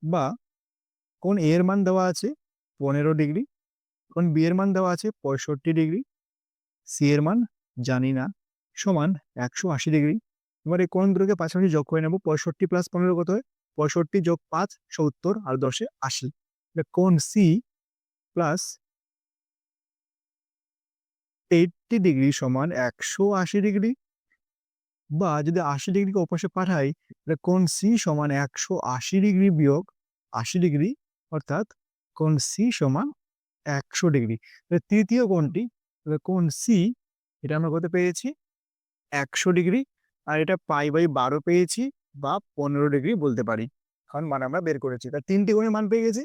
বা কোণ এ এর মান দেওয়া আছে 15 ডিগ্রি, কোণ বি এর মান দেওয়া আছে 65 ডিগ্রি, সি এর মান জানি না, সমান 180 ডিগ্রি। এবার এই কোণ দুটোকে পাশাপাশি যোগ করে নেব। 65 + 15 কত হয়? 65 যোগ 5 70, আর 10 80। কোণ সি প্লাস 80 ডিগ্রি সমান 180 ডিগ্রি, বা যদি 80 ডিগ্রিকে ওপাশে পাঠাই, তাহলে কোণ সি সমান 180 ডিগ্রি বিয়োগ 80 ডিগ্রি, অর্থাৎ কোণ সি সমান 100 ডিগ্রি। তৃতীয় কোণটি, কোণ সি, এটা আমরা কত পেয়েছি? 100 ডিগ্রি। আর এটা π/12 পেয়েছি, বা 15 ডিগ্রি বলতে পারি, কারণ মান আমরা বের করেছি। তার তিনটি কোণের মান পেয়ে গেছি।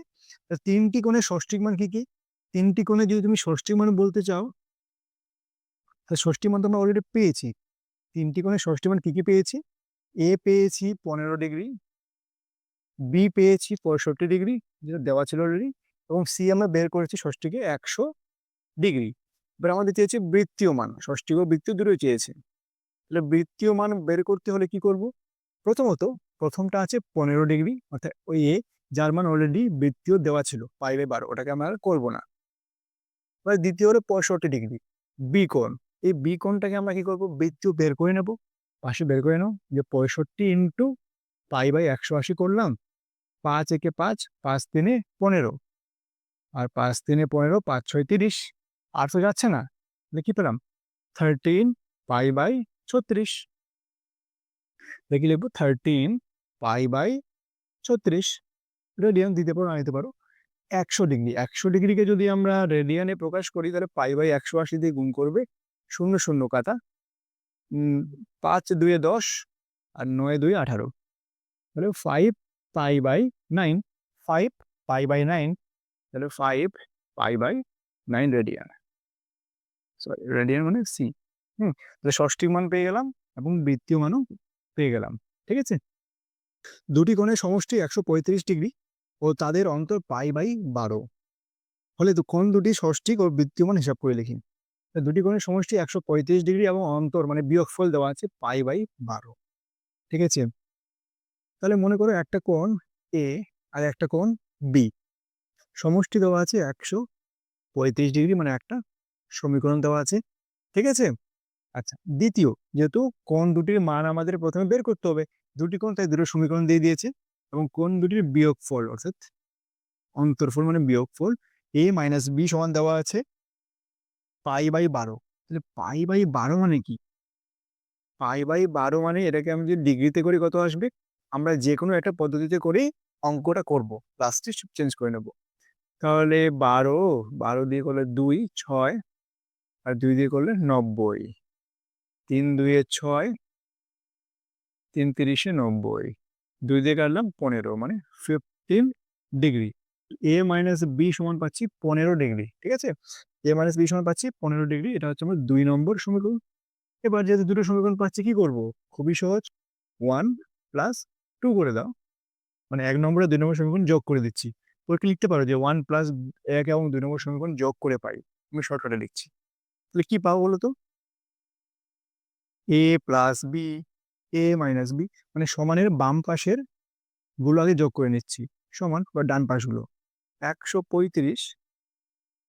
তিনটি কোণের ষষ্ঠিক মান কি কি? তিনটি কোণে যদি তুমি ষষ্ঠিক মান বলতে চাও, তাহলে ষষ্ঠী মান তো আমরা অলরেডি পেয়েছি। তিনটি কোণের ষষ্ঠী মান কি কি পেয়েছি? এ পেয়েছি 15 ডিগ্রি, বি পেয়েছি 65 ডিগ্রি, যেটা দেওয়া ছিল অলরেডি, এবং সি আমরা বের করেছি ষষ্ঠীকে 100 ডিগ্রি। এবার আমাদের চেয়েছে বৃত্তীয় মান, ষষ্ঠী ও বৃত্তীয় দুটোই চেয়েছে। তাহলে বৃত্তীয় মান বের করতে হলে কি করব? প্রথমত, প্রথমটা আছে 15 ডিগ্রি, অর্থাৎ ওই এ, যার মান অলরেডি বৃত্তীয় দেওয়া ছিল π/12, ওটাকে আমরা আর করবো না। দ্বিতীয় হলো 65°, বি কোণ। এই বি কোণটাকে আমরা কি করবো, বৃত্তীয় বের করে নেব, পাশে বের করে নাও যে 65 ইন্টু π/180 করলাম, 5 একে 5, 5 3 15, আর 5 3 15, 5 6 30, আর তো যাচ্ছে না, কি পেলাম 13 π/36। দেখি লিখবো 13 π/36 রেডিয়ান, দিতে পারো না দিতে পারো। 100°, 100°কে যদি আমরা রেডিয়ানে প্রকাশ করি তাহলে π/180 দিয়ে গুণ করবে, 0 0 কাটা, 5 2 10 আর 9 2 18, তাহলে 5 π/9, 5 π/9, তাহলে 5 π/9 রেডিয়ান, সরি রেডিয়ান মানে সি। তাহলে ষষ্ঠিক মান পেয়ে গেলাম এবং বৃত্তীয় মানও পেয়ে গেলাম। ঠিক আছে, দুটি কোণের সমষ্টি 135° ও তাদের অন্তর π/12 হলে কোণ দুটি ষষ্ঠিক ও বৃত্তীয় মান হিসাব করে লিখি। দুটি কোণের সমষ্টি 135° এবং অন্তর মানে বিয়োগফল দেওয়া আছে π/12। ঠিক আছে, তাহলে মনে করো একটা কোণ এ আর একটা কোণ বি, সমষ্টি দেওয়া আছে 135°, মানে একটা সমীকরণ দেওয়া আছে। ঠিক আছে, আচ্ছা দ্বিতীয়, যেহেতু কোণ দুটির মান আমাদের প্রথমে বের করতে হবে, দুটি কোণ তাই দুটো সমীকরণ দিয়ে দিয়েছে, এবং কোণ দুটির বিয়োগফল অর্থাৎ অন্তরফল মানে বিয়োগফল a - b সমান দেওয়া আছে π/12। তাহলে π/12 মানে কি, π/12 মানে এটাকে আমি যদি ডিগ্রিতে করি কত আসবে, আমরা যে কোনো একটা পদ্ধতিতে করে অঙ্কটা করব, লাস্টে চেঞ্জ করে নেব। তাহলে 12 দিয়ে করলে 2 6, আর 2 দিয়ে করলে 90, 3 2 6, 3 3 90, 2 দিয়ে কাটলাম 15, মানে 15°। a - b সমান পাচ্ছি 15°। ঠিক আছে, a - b সমান পাচ্ছি 15°, এটা হচ্ছে আমার 2 নম্বর সমীকরণ। এবার যেহেতু দুটো সমীকরণ পাচ্ছি কি করব, খুবই সহজ, 1 + 2 করে দাও, মানে 1 নম্বর আর 2 নম্বর সমীকরণ যোগ করে দিচ্ছি। ওকে লিখতে পারো যে 1 + 1 এবং 2 নম্বর সমীকরণ যোগ করে পাই, আমি শর্টকাটে লিখছি। তাহলে কি পাবো বলো তো, a + b, a - b, মানে সমানের বাম পাশের গুলো আগে যোগ করে নিচ্ছি, সমান বা ডান পাশগুলো 135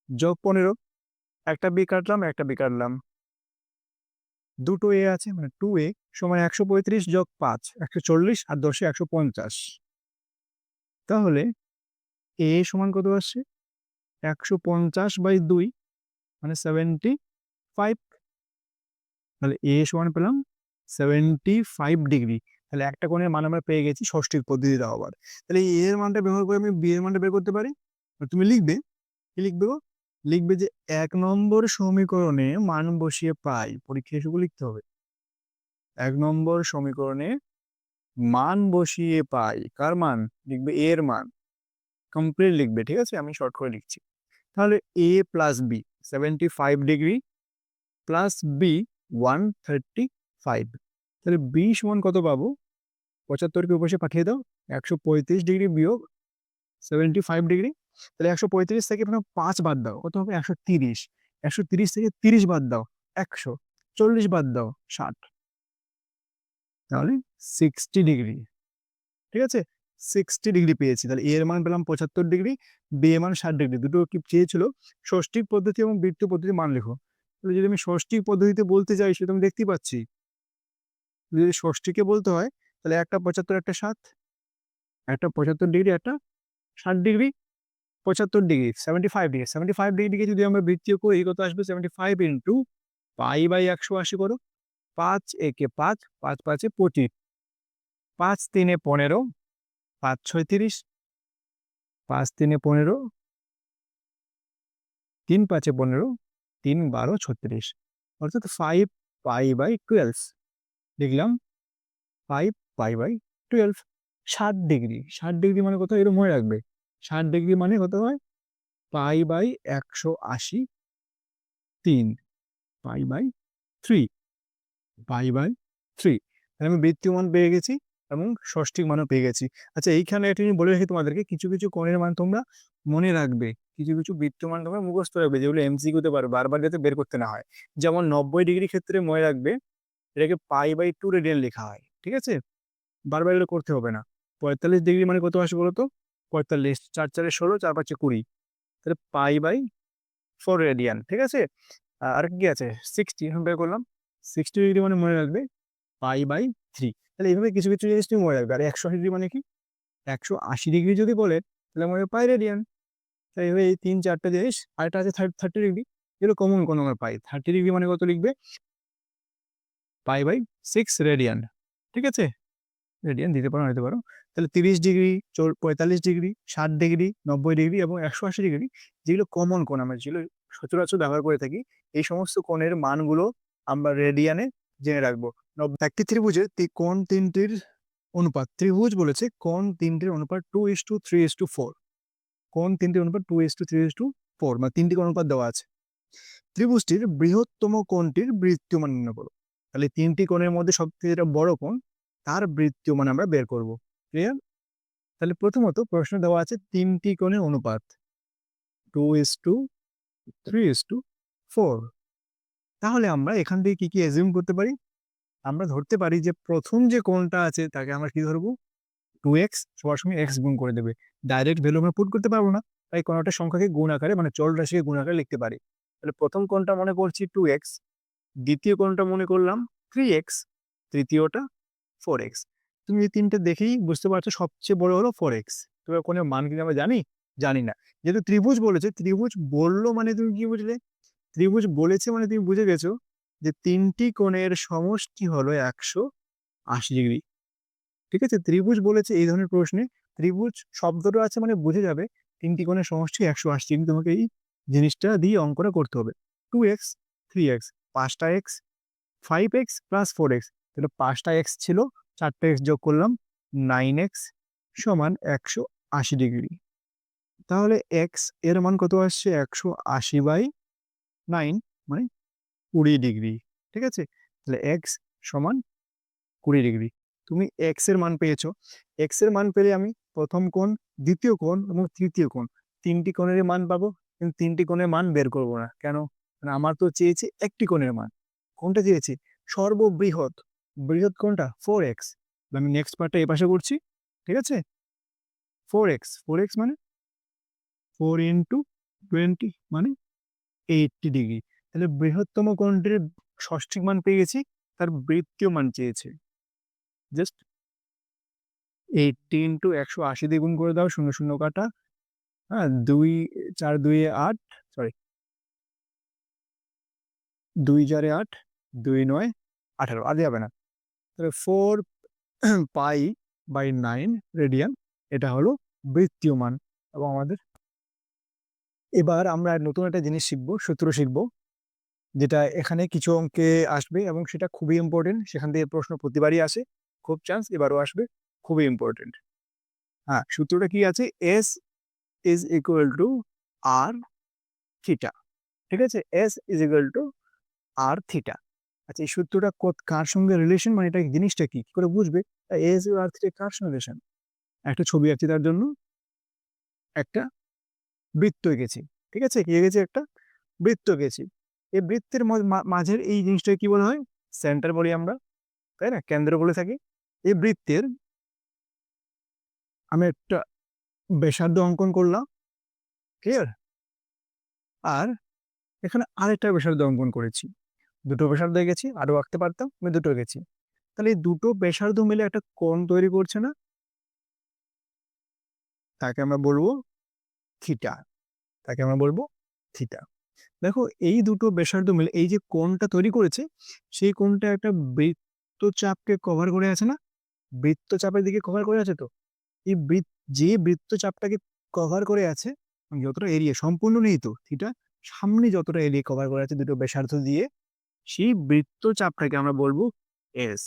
যোগ 15, একটা বি কাটলাম একটা বি কাটলাম, দুটো এ আছে মানে 2a সমান 135 যোগ 5 140, আর 10 এ 150। তাহলে a সমান কত আসছে, 150/2 মানে 75। তাহলে a সমান পেলাম 75°। তাহলে একটা কোণের মান আমরা পেয়ে গেছি ষষ্ঠিক পদ্ধতিতে আবার। তাহলে a এর মানটা ব্যবহার করে আমি b এর মানটা বের করতে পারি। তুমি লিখবে, কি লিখবে গো, লিখবে যে 1 নম্বর সমীকরণে মান বসিয়ে পাই, পরীক্ষা এসে লিখতে হবে, 1 নম্বর সমীকরণে মান বসিয়ে পাই, কার মান লিখবে, a এর মান, কমপ্লিট লিখবে। ঠিক আছে, আমি শর্ট করে লিখছি। তাহলে a + b 75° + b 135, তাহলে b সমান কত পাবো, 75কে উপসে পাঠিয়ে দাও, 135° বিয়োগ 75°, তাহলে 135 থেকে 5 বাদ দাও, কত হবে 130, 130 থেকে 30 বাদ দাও 100, 40 বাদ দাও 60, তাহলে 60°। ঠিক আছে, 60° পেয়েছি। তাহলে a এর মান পেলাম 75°, b এর মান 60°। দুটো কি চেয়েছিল, ষষ্ঠিক পদ্ধতি এবং বৃত্তীয় পদ্ধতি মান লেখো। তাহলে যদি আমি ষষ্ঠিক পদ্ধতিতে বলতে চাই সেটা আমি দেখতেই পাচ্ছি, যদি ষষ্ঠীকে বলতে হয় তাহলে একটা 75 একটা 60, একটা 75°, একটা 60°, 75°, 75°, 75°কে যদি আমরা বৃত্তীয় করি কত আসবে, 75 ইন্টু π/180 করো, 5 একে 5, 5 5 এ 25, 5 3 15, 5 6 30, 5 3 15, 3 5 15, 3 12 36, অর্থাৎ 5 π/12 লিখলাম, 5 π/12, 60°, 60° মানে কত, এরকম মনে রাখবে, 60° মানে কত হয়, π/180, 3 π/3, π/3। তাহলে আমি বৃত্তীয় মান পেয়ে গেছি এবং ষষ্ঠিক মানও পেয়ে গেছি। আচ্ছা এইখানে একটা জিনিস বলে রাখি তোমাদেরকে, কিছু কিছু কোণের মান তোমরা মনে রাখবে, কিছু কিছু বৃত্তীয় মান তোমরা মুখস্থ রাখবে, যেগুলো এমসিকিউতে পারো, বারবার যাতে বের করতে না হয়। যেমন 90° ক্ষেত্রে মনে রাখবে এটাকে π/2 রেডিয়ান লেখা হয়। ঠিক আছে, বারবার এগুলো করতে হবে না। 45° মানে কত আসে বলো তো, 45, 4 4 16, 4 5 20, তাহলে π/4 রেডিয়ান। ঠিক আছে? আর কি আছে 60, এখন বের করলাম। 60 ডিগ্রি মানে মনে রাখবে π/3। তাহলে এইভাবে কিছু কিছু জিনিস তুমি মনে রাখবে। আর 180 ডিগ্রি মানে কি, 180 ডিগ্রি যদি বলে তাহলে মনে হবে পাই রেডিয়ান। তাই এইভাবে এই 3-4টা জিনিস। আরেকটা আছে 30 ডিগ্রি, এগুলো কমন কোন আমরা পাই। 30 ডিগ্রি মানে কত লিখবে, π/6 রেডিয়ান। ঠিক আছে? রেডিয়ান দিতে পারো, নিতে পারো। তাহলে 30 ডিগ্রি, 45 ডিগ্রি, 60 ডিগ্রি, 90 ডিগ্রি এবং 180 ডিগ্রি, যেগুলো কমন কোণ আমরা যেগুলো সচরাচর ব্যবহার করে থাকি, এই সমস্ত কোণের মানগুলো আমরা রেডিয়ানে জেনে রাখবো। একটি ত্রিভুজের কোণ তিনটির অনুপাত, ত্রিভুজ বলেছে কোণ তিনটির অনুপাত 2:3:4। কোণ তিনটির অনুপাত 2:3:4, মানে তিনটি কোণ অনুপাত দেওয়া আছে। ত্রিভুজটির বৃহত্তম কোণটির বৃত্তীয় মান নির্ণয় করো। তাহলে তিনটি কোণের মধ্যে সবথেকে যেটা বড় কোণ, তার বৃত্তীয় মান আমরা বের করব। ক্লিয়ার? তাহলে প্রথমত প্রশ্ন দেওয়া আছে তিনটি কোণের অনুপাত 2:3:4। তাহলে আমরা এখান থেকে কি কি অ্যাজিউম করতে পারি? আমরা ধরতে পারি যে প্রথম যে কোণটা আছে তাকে আমরা কি ধরবো, 2x সবসময় x গুণ করে দেবে। ডাইরেক্ট ভ্যালু আমরা পুট করতে পারবো না, তাই কোনো একটা সংখ্যাকে গুণ আকারে, মানে চল রাশিকে গুণ আকারে লিখতে পারি। তাহলে প্রথম কোণটা মনে করছি 2x, দ্বিতীয় কোণটা মনে করলাম 3x, তৃতীয়টা 4x। তুমি এই তিনটে দেখেই বুঝতে পারছো সবচেয়ে বড় হলো 4x। তবে কোণের মান কিন্তু আমরা জানি, জানি না। যেহেতু ত্রিভুজ বলেছে, ত্রিভুজ বললো মানে তুমি কি বুঝলে, ত্রিভুজ বলেছে মানে তুমি বুঝে গেছো যে তিনটি কোণের সমষ্টি হলো 180 ডিগ্রি। ঠিক আছে? ত্রিভুজ বলেছে এই ধরনের প্রশ্নে, ত্রিভুজ শব্দটা আছে মানে বুঝে যাবে তিনটি কোণের সমষ্টি 180 ডিগ্রি। তোমাকে এই জিনিসটা দিয়ে অঙ্কটা করতে হবে। 2x, 3x, 5টা x, 5x প্লাস 4x। তাহলে 5টা x ছিল, 4টা x যোগ করলাম, 9x সমান 180 ডিগ্রি। তাহলে x এর মান কত আসছে, 180/9 মানে 20 ডিগ্রি। ঠিক আছে? তাহলে x সমান 20 ডিগ্রি। তুমি x এর মান পেয়েছো। x এর মান পেলে আমি প্রথম কোণ, দ্বিতীয় কোণ এবং তৃতীয় কোণ, তিনটি কোণের মান পাবো। কিন্তু তিনটি কোণের মান বের করবো না, কেন? কারণ আমার তো চেয়েছে একটি কোণের মান। কোনটা চেয়েছি, সর্ববৃহৎ, বৃহৎ কোণটা 4x। আমি নেক্সট পার্টটা এই পাশে করছি। ঠিক আছে? 4x, 4x মানে 4 × 20 মানে 80 ডিগ্রি। তাহলে বৃহত্তম কোণটির ষষ্ঠিক মান পেয়ে গেছি, তার বৃত্তীয় মান চেয়েছে। জাস্ট 80 × 180 দিয়ে গুণ করে দাও, 0 0 কাটা। হ্যাঁ, 2 4 2 8, সরি 2 4 8, 2 9 18, আর যাবে না। তাহলে 4π/9 রেডিয়ান, এটা হলো বৃত্তীয় মান। এবং আমাদের এবার আমরা নতুন একটা জিনিস শিখবো, সূত্র শিখবো, যেটা এখানে কিছু অঙ্কে আসবে এবং সেটা খুবই ইম্পর্টেন্ট। সেখান থেকে প্রশ্ন প্রতিবারই আসে, খুব চান্স এবারও আসবে, খুবই ইম্পর্টেন্ট। হ্যাঁ, সূত্রটা কি আছে, S is equal to R theta. ঠিক আছে? S is equal to R theta. আচ্ছা, এই সূত্রটা কার সঙ্গে রিলেশন, মানে এটা জিনিসটা কি করে বুঝবে? S ও R থিটা কার সঙ্গে রিলেশন? একটা ছবি আঁকছি, তার জন্য একটা বৃত্ত এঁকেছি। ঠিক আছে? কি এঁকেছি, একটা বৃত্ত এঁকেছি। এই বৃত্তের মাঝের এই জিনিসটাকে কি বলা হয়, সেন্টার বলি আমরা, তাই না? কেন্দ্র বলে থাকি। এই বৃত্তের আমি একটা ব্যাসার্ধ অঙ্কন করলাম। ক্লিয়ার? আর এখানে আরেকটা ব্যাসার্ধ অঙ্কন করেছি। দুটো ব্যাসার্ধ এঁকেছি, আরো আঁকতে পারতাম, আমি দুটো এঁকেছি। তাহলে এই দুটো ব্যাসার্ধ মিলে একটা কোণ তৈরি করছে না, তাকে আমরা বলবো থিটা। তাকে আমরা বলবো থিটা। দেখো, এই দুটো ব্যাসার্ধ মিলে এই যে কোণটা তৈরি করেছে, সেই কোণটা একটা বৃত্তচাপকে কভার করে আছে না? বৃত্তচাপের দিকে কভার করে আছে তো। এই যে বৃত্তচাপটাকে কভার করে আছে, যতটা এরিয়া সম্পূর্ণ নেই তো থিটা, সামনে যতটা এরিয়া কভার করে আছে দুটো ব্যাসার্ধ দিয়ে, সেই বৃত্তচাপটাকে আমরা বলবো এস।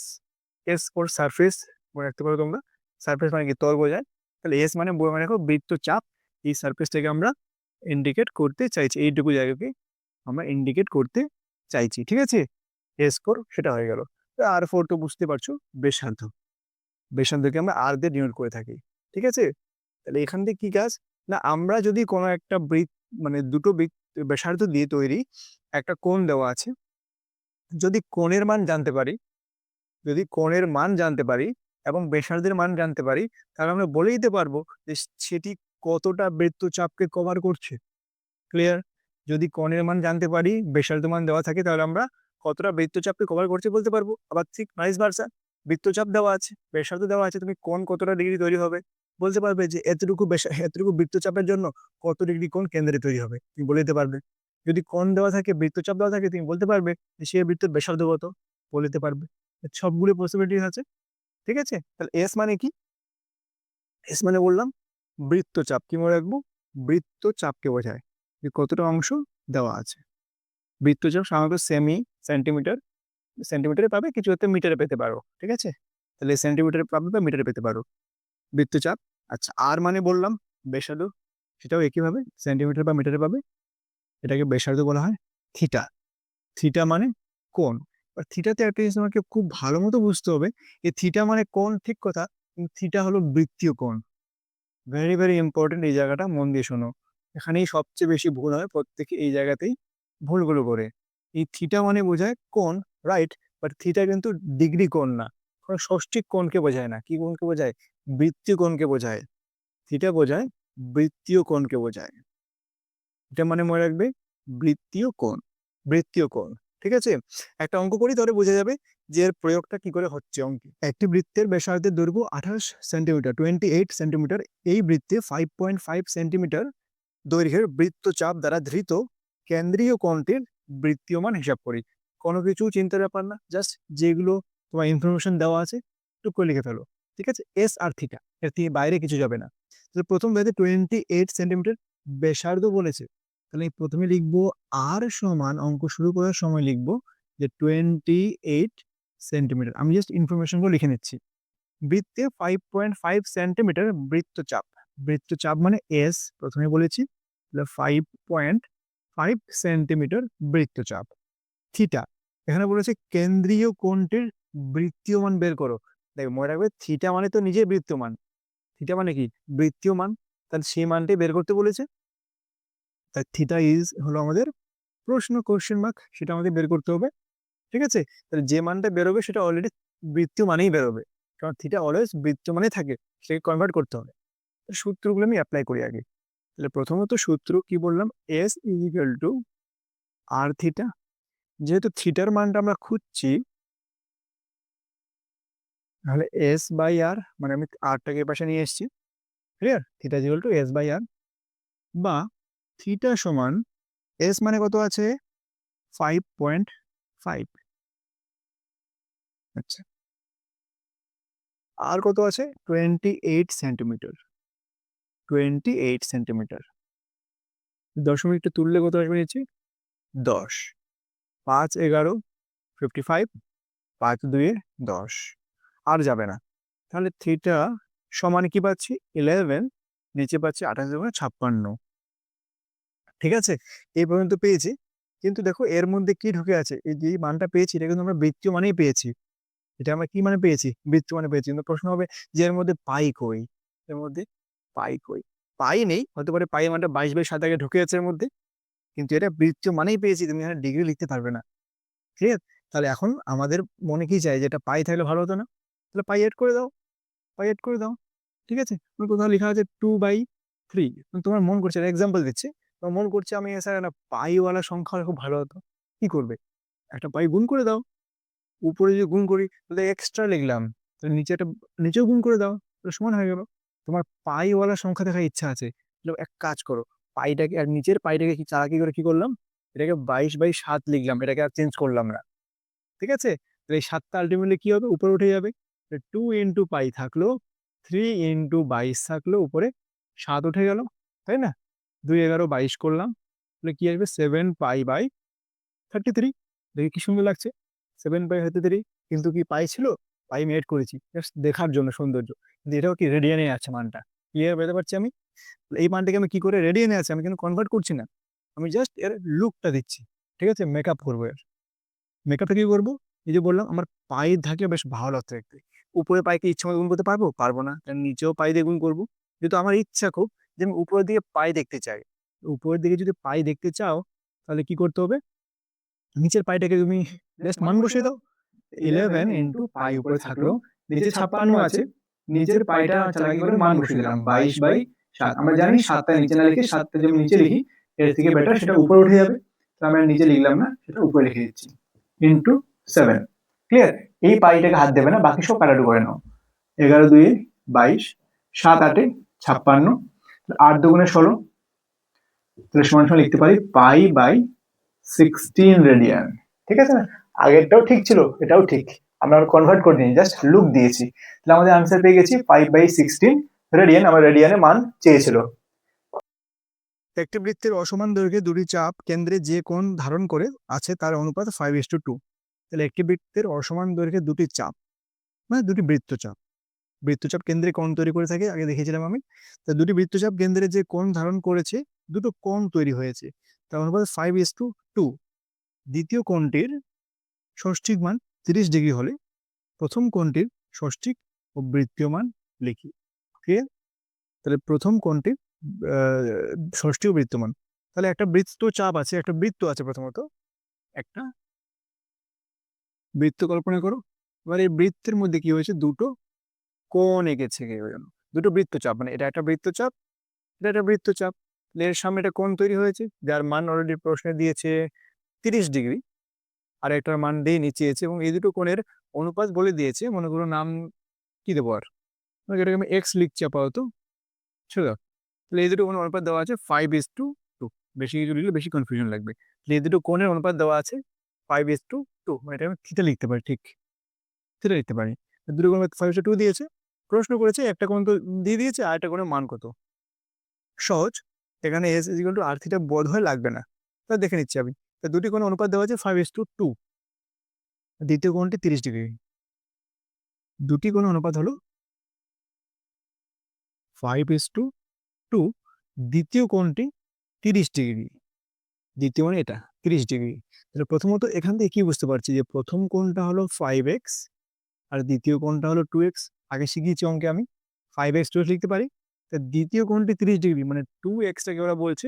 এস ফর সারফেস, মনে রাখতে পারো তোমরা। সারফেস মানে কি, তল বোঝায়। তাহলে এস মানে মনে রাখো বৃত্তচাপ। এই সারফেসটাকে আমরা ইন্ডিকেট করতে চাইছি, এইটুকু জায়গাকে আমরা ইন্ডিকেট করতে চাইছি। ঠিক আছে? S4 সেটা হয়ে গেল। R4 তো বুঝতে পারছো, ব্যাসার্ধ। ব্যাসার্ধকে আমরা আর দিয়ে ডিনোট করে থাকি। ঠিক আছে? তাহলে এখান থেকে কি কাজ, না আমরা যদি কোনো একটা মানে দুটো ব্যাসার্ধ দিয়ে তৈরি একটা কোণ দেওয়া আছে, যদি কোণের মান জানতে পারি, যদি কোণের মান জানতে পারি, এবং ব্যাসার্ধের মান জানতে পারি, তাহলে আমরা বলে দিতে পারবো যে সেটি কতটা বৃত্তচাপকে কভার করছে। ক্লিয়ার? যদি কোণের মান জানতে পারি, ব্যাসার্ধ মান দেওয়া থাকে, তাহলে আমরা কতটা বৃত্তচাপকে কভার করছে বলতে পারবো। আবার ঠিক ভাইস ভার্সা, বৃত্তচাপ দেওয়া আছে, ব্যাসার্ধ দেওয়া আছে, তুমি কোণ কতটা ডিগ্রি তৈরি হবে বলতে পারবে যে এতটুকু বৃত্তচাপের জন্য কত ডিগ্রি কোণ কেন্দ্রে তৈরি হবে, তুমি বলে দিতে পারবে। যদি কোণ দেওয়া থাকে, বৃত্তচাপ দেওয়া থাকে, তুমি বলতে পারবে যে সে বৃত্তের ব্যাসার্ধ কত, বলে দিতে পারবে। সবগুলো পসিবিলিটিস আছে। ঠিক আছে? তাহলে এস মানে কি? এস মানে বললাম বৃত্তচাপ। কি মনে রাখবো? বৃত্তচাপকে বোঝায় যে কতটা অংশ দেওয়া আছে। বৃত্তচাপ সাধারণত সেন্টিমিটার, সেন্টিমিটারে পাবে, কিছু হতে মিটারে পেতে পারো। ঠিক আছে? তাহলে সেন্টিমিটারে পাবে বা মিটারে পেতে পারো বৃত্তচাপ। আচ্ছা, আর মানে বললাম ব্যাসার্ধ, সেটাও একইভাবে সেন্টিমিটার বা মিটারে পাবে। এটাকে ব্যাসার্ধ বলা হয়। থিটা, থিটা মানে কোণ। আর থিটাতে একটা জিনিস তোমাকে খুব ভালো মতো বুঝতে হবে, এই থিটা মানে কোণ ঠিক কথা, কিন্তু থিটা হলো বৃত্তীয় কোণ। ভেরি ভেরি ইম্পর্টেন্ট, এই জায়গাটা মন দিয়ে শোনো। এখানেই সবচেয়ে বেশি ভুল হয়, প্রত্যেকে এই জায়গাতেই ভুলগুলো করে। এই থিটা মানে বোঝায় কোণ, রাইট, বাট থিটা কিন্তু ডিগ্রি কোণ না, কোনো ষষ্ঠিক কোণকে বোঝায় না। কি কোণকে বোঝায়? বৃত্তীয় কোণকে বোঝায়। থিটা বোঝায় বৃত্তীয় কোণকে বোঝায়। এটা মানে মনে রাখবে, বৃত্তীয় কোণ, বৃত্তীয় কোণ। ঠিক আছে? একটা অঙ্ক করি, তাহলে বোঝা যাবে যে এর প্রয়োগটা কি করে হচ্ছে অঙ্কে। একটি বৃত্তের ব্যাসার্ধের দৈর্ঘ্য 28 সেন্টিমিটার, 28 সেন্টিমিটার। এই বৃত্তে 5.5 সেন্টিমিটার দৈর্ঘ্যের বৃত্তচাপ দ্বারা ধৃত কেন্দ্রীয় কোণটির বৃত্তীয় মান হিসাব করি। কোনো কিছু চিন্তার ব্যাপার না, জাস্ট যেগুলো তোমার ইনফরমেশন দেওয়া আছে টুক করে লিখে ফেলো। ঠিক আছে? এস আর থিটা, এর থেকে বাইরে কিছু যাবে না। তো প্রথম ব্যাধে 28 সেন্টিমিটার ব্যাসার্ধ বলেছে, তাহলে প্রথমে লিখবো আর সমান, অঙ্ক শুরু করার সময় লিখবো যে 28 সেন্টিমিটার। আমি জাস্ট ইনফরমেশনগুলো লিখে নিচ্ছি। বৃত্তে 5.5 সেন্টিমিটার বৃত্তচাপ, বৃত্তচাপ মানে এস প্রথমে বলেছি, 5.5 সেন্টিমিটার বৃত্তচাপ। থিটা, এখানে বলেছে কেন্দ্রীয় কোণটির বৃত্তীয় মান বের করো। দেখো মনে রাখবে, থিটা মানে তো নিজে বৃত্তীয় মান, থিটা মানে কি? বৃত্তীয় মান। তাহলে সেই মানটি বের করতে বলেছে, তাই থিটা হলো আমাদের প্রশ্ন, কোশ্চেন মার্ক, সেটা আমাদের বের করতে হবে। ঠিক আছে? তাহলে যে মানটা বেরোবে সেটা অলরেডি বৃত্তীয় মানেই বেরোবে, কারণ থিটা অলওয়েজ বৃত্তীয় মানে থাকে, সেটাকে কনভার্ট করতে হবে। সূত্রগুলো আমি অ্যাপ্লাই করি আগে। তাহলে প্রথমত সূত্র কি বললাম? S equal to R theta. যেহেতু থিটার মানটা আমরা খুঁজছি, তাহলে এস বাই আর, মানে আমি আরটাকে পাশে নিয়ে এসেছি। Clear? Theta equal to s by r, বা থিটা সমান এস মানে কত আছে? 5.5। আচ্ছা, আর কত আছে? 28 সেন্টিমিটার, 28 সেন্টিমিটার। দশমিকটা তুললে কত আসবে নিচে? 10। 5 11 55, 5 2 10, আর যাবে না। তাহলে থিটা সমান কি পাচ্ছি? 11, নিচে পাচ্ছি 28 56। ঠিক আছে? এই পর্যন্ত পেয়েছি। কিন্তু দেখো এর মধ্যে কি ঢুকে আছে, এই যে মানটা পেয়েছি এটা কিন্তু আমরা বৃত্তীয় মানেই পেয়েছি। এটা আমরা কি মানে পেয়েছি? বৃত্তীয় মানে পেয়েছি। কিন্তু প্রশ্ন হবে যে এর মধ্যে পাই কই, এর মধ্যে পাই কই? পাই নেই, হতে পারে পাই মানটা 22/7 আগে ঢুকে আছে এর মধ্যে, কিন্তু এটা বৃত্তীয় মানেই পেয়েছি, তুমি এখানে ডিগ্রি লিখতে পারবে না। ঠিক আছে? তাহলে এখন আমাদের মনে কি চাই, যে এটা পাই থাকলে ভালো হতো না? তাহলে পাই এড করে দাও, পাই এড করে দাও। ঠিক আছে? কোথাও লেখা আছে 2/3, তোমার মন করছে, এক্সাম্পল দিচ্ছি, তোমার মন করছে আমি স্যার একটা পাইওয়ালা সংখ্যা হলে খুব ভালো হতো। কি করবে? একটা পাই গুণ করে দাও। উপরে যদি গুণ করি তাহলে এক্সট্রা লিখলাম, তাহলে নিচে একটা, নিচেও গুণ করে দাও, তাহলে সমান হয়ে গেল। তোমার পাইওয়ালা সংখ্যা দেখার ইচ্ছা আছে, তাহলে এক কাজ করো, পাইটাকে আর নিচের পাইটাকে কি চালাকি করে কি করলাম, এটাকে 22/7 লিখলাম, এটাকে আর চেঞ্জ করলাম না। ঠিক আছে? তাহলে এই 7টা আলটিমেটলি কি হবে? উপরে উঠে যাবে। 2 × পাই থাকলো, 3 × 22 থাকলো, উপরে 7 উঠে গেল, তাই না? 2 11 22 করলাম, তাহলে কি আসবে? 7 পাই/33। দেখি কি সুন্দর লাগছে, 7/33। কিন্তু কি পাই ছিল? পাই আমি এড করেছি জাস্ট দেখার জন্য, সৌন্দর্য। কিন্তু এটাও কি রেডিয়ানে আছে মানটা, ক্লিয়ার বুঝতে পারছি আমি? এই মানটাকে আমি কি করে, রেডিয়ানে আছে, আমি কিন্তু কনভার্ট করছি না, আমি জাস্ট এর লুকটা দিচ্ছি। ঠিক আছে? মেকআপ করবো এর। মেকআপটা কি করবো? এই যে বললাম আমার পাই থাকলে বেশ ভালো লাগতো দেখতে। উপরে পাইকে ইচ্ছা মতো গুণ করতে পারবো? পারবো না, কারণ নিচেও পাই দিয়ে গুণ করবো। যেহেতু আমার ইচ্ছা খুব যে আমি উপরের দিকে পাই দেখতে চাই, উপরের দিকে যদি পাই দেখতে চাও, তাহলে কি করতে হবে? নিচের পাইটাকে তুমি জাস্ট মান বসিয়ে দাও। 11 × পাই উপরে থাকলো, নিচে 56 আছে, নিচের পাইটা চালাকি করে মান বসিয়ে দিলাম 22/7। আমরা জানি 7টা নিচে না লিখে 7টা যেমন নিচে লিখি, এর থেকে বেটার সেটা উপরে উঠে যাবে, তো আমরা নিচে লিখলাম না, সেটা উপরে লিখে দিচ্ছি ইন্টু 7। ক্লিয়ার? এই পাইটাকে হাত দেবে না, বাকি সব কাটাটু করে নাও। 11 2 22, 7 8 56, 8 2 16, তাহলে সমান সমান লিখতে পারি π/16 রেডিয়ান। ঠিক আছে না? আগেরটাও ঠিক ছিল, এটাও ঠিক, আমরা কনভার্ট করে দিই, জাস্ট লুক দিয়েছি। তাহলে আমাদের আনসার পেয়ে গেছি 5/16 রেডিয়ান। আমার রেডিয়ানে মান চেয়েছিল। একটি বৃত্তের অসমান দৈর্ঘ্যে দুটি চাপ কেন্দ্রে যে কোণ ধারণ করে আছে তার অনুপাত 5:2। তাহলে একটি বৃত্তের অসমান দৈর্ঘ্যে দুটি চাপ মানে দুটি বৃত্তচাপ, বৃত্তচাপ কেন্দ্রে কোণ তৈরি করে থাকে, আগে দেখেছিলাম আমি। তা দুটি বৃত্তচাপ কেন্দ্রে যে কোণ ধারণ করেছে, দুটো কোণ তৈরি হয়েছে, তার অনুপাত 5:2। দ্বিতীয় কোণটির ষষ্ঠিক মান 30 ডিগ্রি হলে প্রথম কোণটির ষষ্ঠিক ও বৃত্তীয় মান লিখি। ক্লিয়ার? তাহলে প্রথম কোণটির ষষ্ঠী ও বৃত্তমান। তাহলে একটা বৃত্তচাপ আছে, একটা বৃত্ত আছে, প্রথমত একটা বৃত্ত কল্পনা করো। এবার এই বৃত্তের মধ্যে কি হয়েছে, দুটো কোণ এঁকেছে কেউ যেন, দুটো বৃত্তচাপ, মানে এটা একটা বৃত্তচাপ, এটা একটা বৃত্তচাপ, এর সামনে একটা কোণ তৈরি হয়েছে যার মান অলরেডি প্রশ্নে দিয়েছে 30 ডিগ্রি, আর একটার মান দিয়ে নিচেছে, এবং এই দুটো কোণের অনুপাত বলে দিয়েছে। মনে করো নাম কি দেবো, আর এটাকে আমি এক্স লিখছি আপাতত, ছিল। তাহলে এই দুটো কোণের অনুপাত দেওয়া আছে 5:2। বেশি কিছু লিখলে বেশি কনফিউশন লাগবে। তাহলে এই দুটো কোণের অনুপাত দেওয়া আছে 5:2, মানে এটা আমি থিটা লিখতে পারি, ঠিক থিটা লিখতে পারি। দুটো কোণ 5:2 দিয়েছে, প্রশ্ন করেছে একটা কোণ তো দিয়ে দিয়েছে, আর একটা কোণের মান কত। সহজ, এখানে S equal to R theta বোধ হয় লাগবে না, তা দেখে নিচ্ছি আমি। তা দুটি কোণের অনুপাত দেওয়া আছে 5:2। দ্বিতীয় কোণটি 30 ডিগ্রি, দুটি কোণের অনুপাত হলো 5:2। দ্বিতীয় কোণটি 30 ডিগ্রি, দ্বিতীয় মানে এটা 30 ডিগ্রি। তাহলে প্রথমত এখান থেকে কি বুঝতে পারছি যে প্রথম কোণটা হলো 5x আর দ্বিতীয় কোণটা হলো 2x। আগে শিখিয়েছি অঙ্কে আমি, 5x 2x লিখতে পারি। তা দ্বিতীয় কোণটি 30 ডিগ্রি, মানে 2x-টাকে ওরা বলছে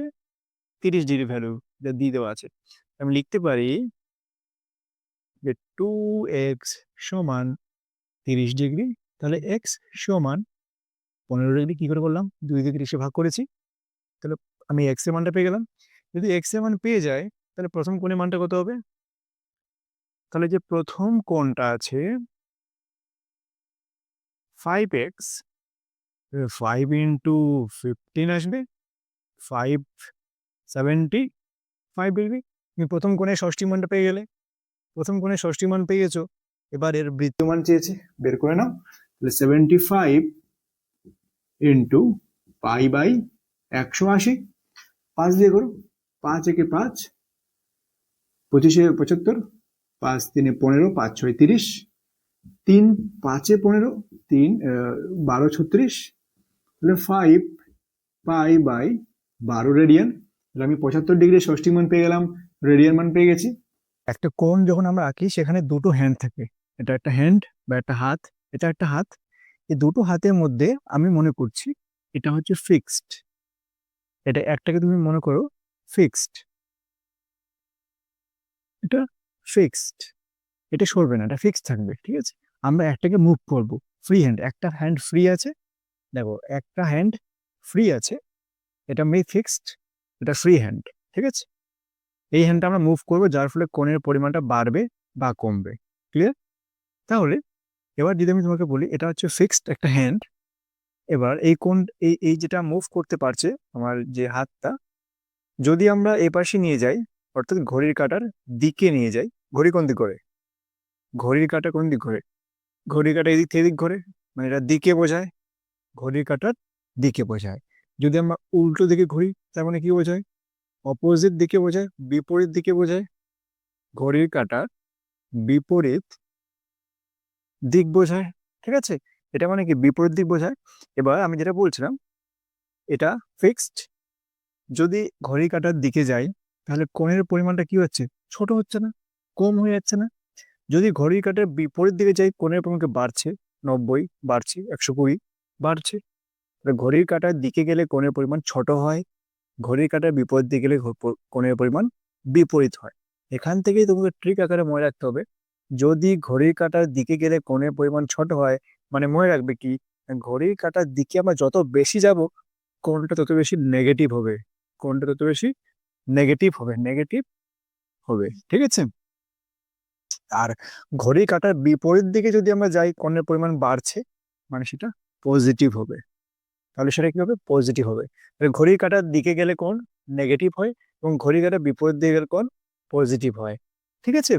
30 ডিগ্রি ভ্যালু, যা দিয়ে দেওয়া আছে। আমি লিখতে পারি যে 2x সমান 30 ডিগ্রি। তাহলে x সমান 15 ডিগ্রি। কি করে করলাম, 2 দিয়ে 30 ভাগ করেছি, তাহলে আমি x এর মানটা পেয়ে গেলাম। যদি x এর মান পেয়ে যায়, তাহলে প্রথম কোণের মানটা কত হবে? তাহলে যে প্রথম কোণটা আছে 5x, 5 ইন্টু 15 আসবে, 575 ডিগ্রি। তুমি প্রথম কোণের ষষ্ঠী মানটা পেয়ে গেলে, প্রথম কোণের ষষ্ঠী মান পেয়ে গেছো। এবার এর বৃত্তীয় মান চেয়েছে, বের করে নাও। তাহলে 75 ইন্টু π/180, 5 দিয়ে করো, 5 একে 5, 25 এ 75, 5 3 15, 5 6 30, 3 5 15, 3 12 36, তাহলে 5π/12 রেডিয়ান। তাহলে আমি 75 ডিগ্রি ষষ্ঠী মান পেয়ে গেলাম, রেডিয়ান মান পেয়ে গেছি। একটা কোণ যখন আমরা আঁকি সেখানে দুটো হ্যান্ড থাকে, এটা একটা হ্যান্ড বা একটা হাত, এটা একটা হাত। এই দুটো হাতের মধ্যে আমি মনে করছি এটা হচ্ছে ফিক্সড, এটা একটাকে তুমি মনে করো ফিক্সড, এটা ফিক্সড, এটা সরবে না, এটা ফিক্সড থাকবে, ঠিক আছে। আমরা একটাকে মুভ করব, ফ্রি হ্যান্ড, একটা হ্যান্ড ফ্রি আছে, দেখো একটা হ্যান্ড ফ্রি আছে, এটা ফিক্সড, এটা ফ্রি হ্যান্ড, ঠিক আছে। এই হ্যান্ডটা আমরা মুভ করবো, যার ফলে কোণের পরিমাণটা বাড়বে বা কমবে। ক্লিয়ার? তাহলে এবার যদি আমি তোমাকে বলি এটা হচ্ছে ফিক্সড একটা হ্যান্ড, এবার এই কোণ এই যেটা মুভ করতে পারছে আমার যে হাতটা, যদি আমরা এ পাশে নিয়ে যাই, অর্থাৎ ঘড়ির কাঁটার দিকে নিয়ে যাই, ঘড়ি কোন দিক ঘোরে, ঘড়ির কাঁটা কোন দিক ঘোরে, ঘড়ির কাঁটা এদিক থেকে এদিক ঘোরে, মানে এটা দিকে বোঝায়, ঘড়ির কাঁটার দিকে বোঝায়। যদি আমরা উল্টো দিকে ঘুরি তার মানে কি বোঝায়, অপোজিট দিকে বোঝায়, বিপরীত দিকে বোঝায়। ঘড়ির কাঁটার বিপরীত দিক বোঝায়, ঠিক আছে। এটা মানে কি বিপরীত দিক বোঝায়। এবার আমি যেটা বলছিলাম, এটা ফিক্সড, যদি ঘড়ি কাঁটার দিকে যাই তাহলে কোণের পরিমাণটা কি হচ্ছে, ছোট হচ্ছে না, কম হয়ে যাচ্ছে না। যদি ঘড়ির কাঁটার বিপরীত দিকে যাই কোণের পরিমাণটা বাড়ছে, 90 বাড়ছে, 120 বাড়ছে। ঘড়ির কাঁটার দিকে গেলে কোণের পরিমাণ ছোট হয়, ঘড়ির কাঁটার বিপরীত দিকে গেলে কোণের পরিমাণ বিপরীত হয়। এখান থেকেই তোমাকে ট্রিক আকারে মনে রাখতে হবে যদি ঘড়ির কাঁটার দিকে গেলে কোণের পরিমাণ ছোট হয়, মানে মনে রাখবে কি, ঘড়ির কাঁটার দিকে আমরা যত বেশি যাব কোণটা তত বেশি নেগেটিভ হবে, কোণটা তত বেশি নেগেটিভ হবে, নেগেটিভ হবে, ঠিক আছে। আর ঘড়ির কাঁটার বিপরীত দিকে যদি আমরা যাই কোণের পরিমাণ বাড়ছে, মানে সেটা পজিটিভ হবে, তাহলে সেটা কি হবে, পজিটিভ হবে। তাহলে ঘড়ির কাঁটার দিকে গেলে কোণ নেগেটিভ হয় এবং ঘড়ির কাঁটার বিপরীত দিকে গেলে কোণ পজিটিভ হয়, ঠিক আছে।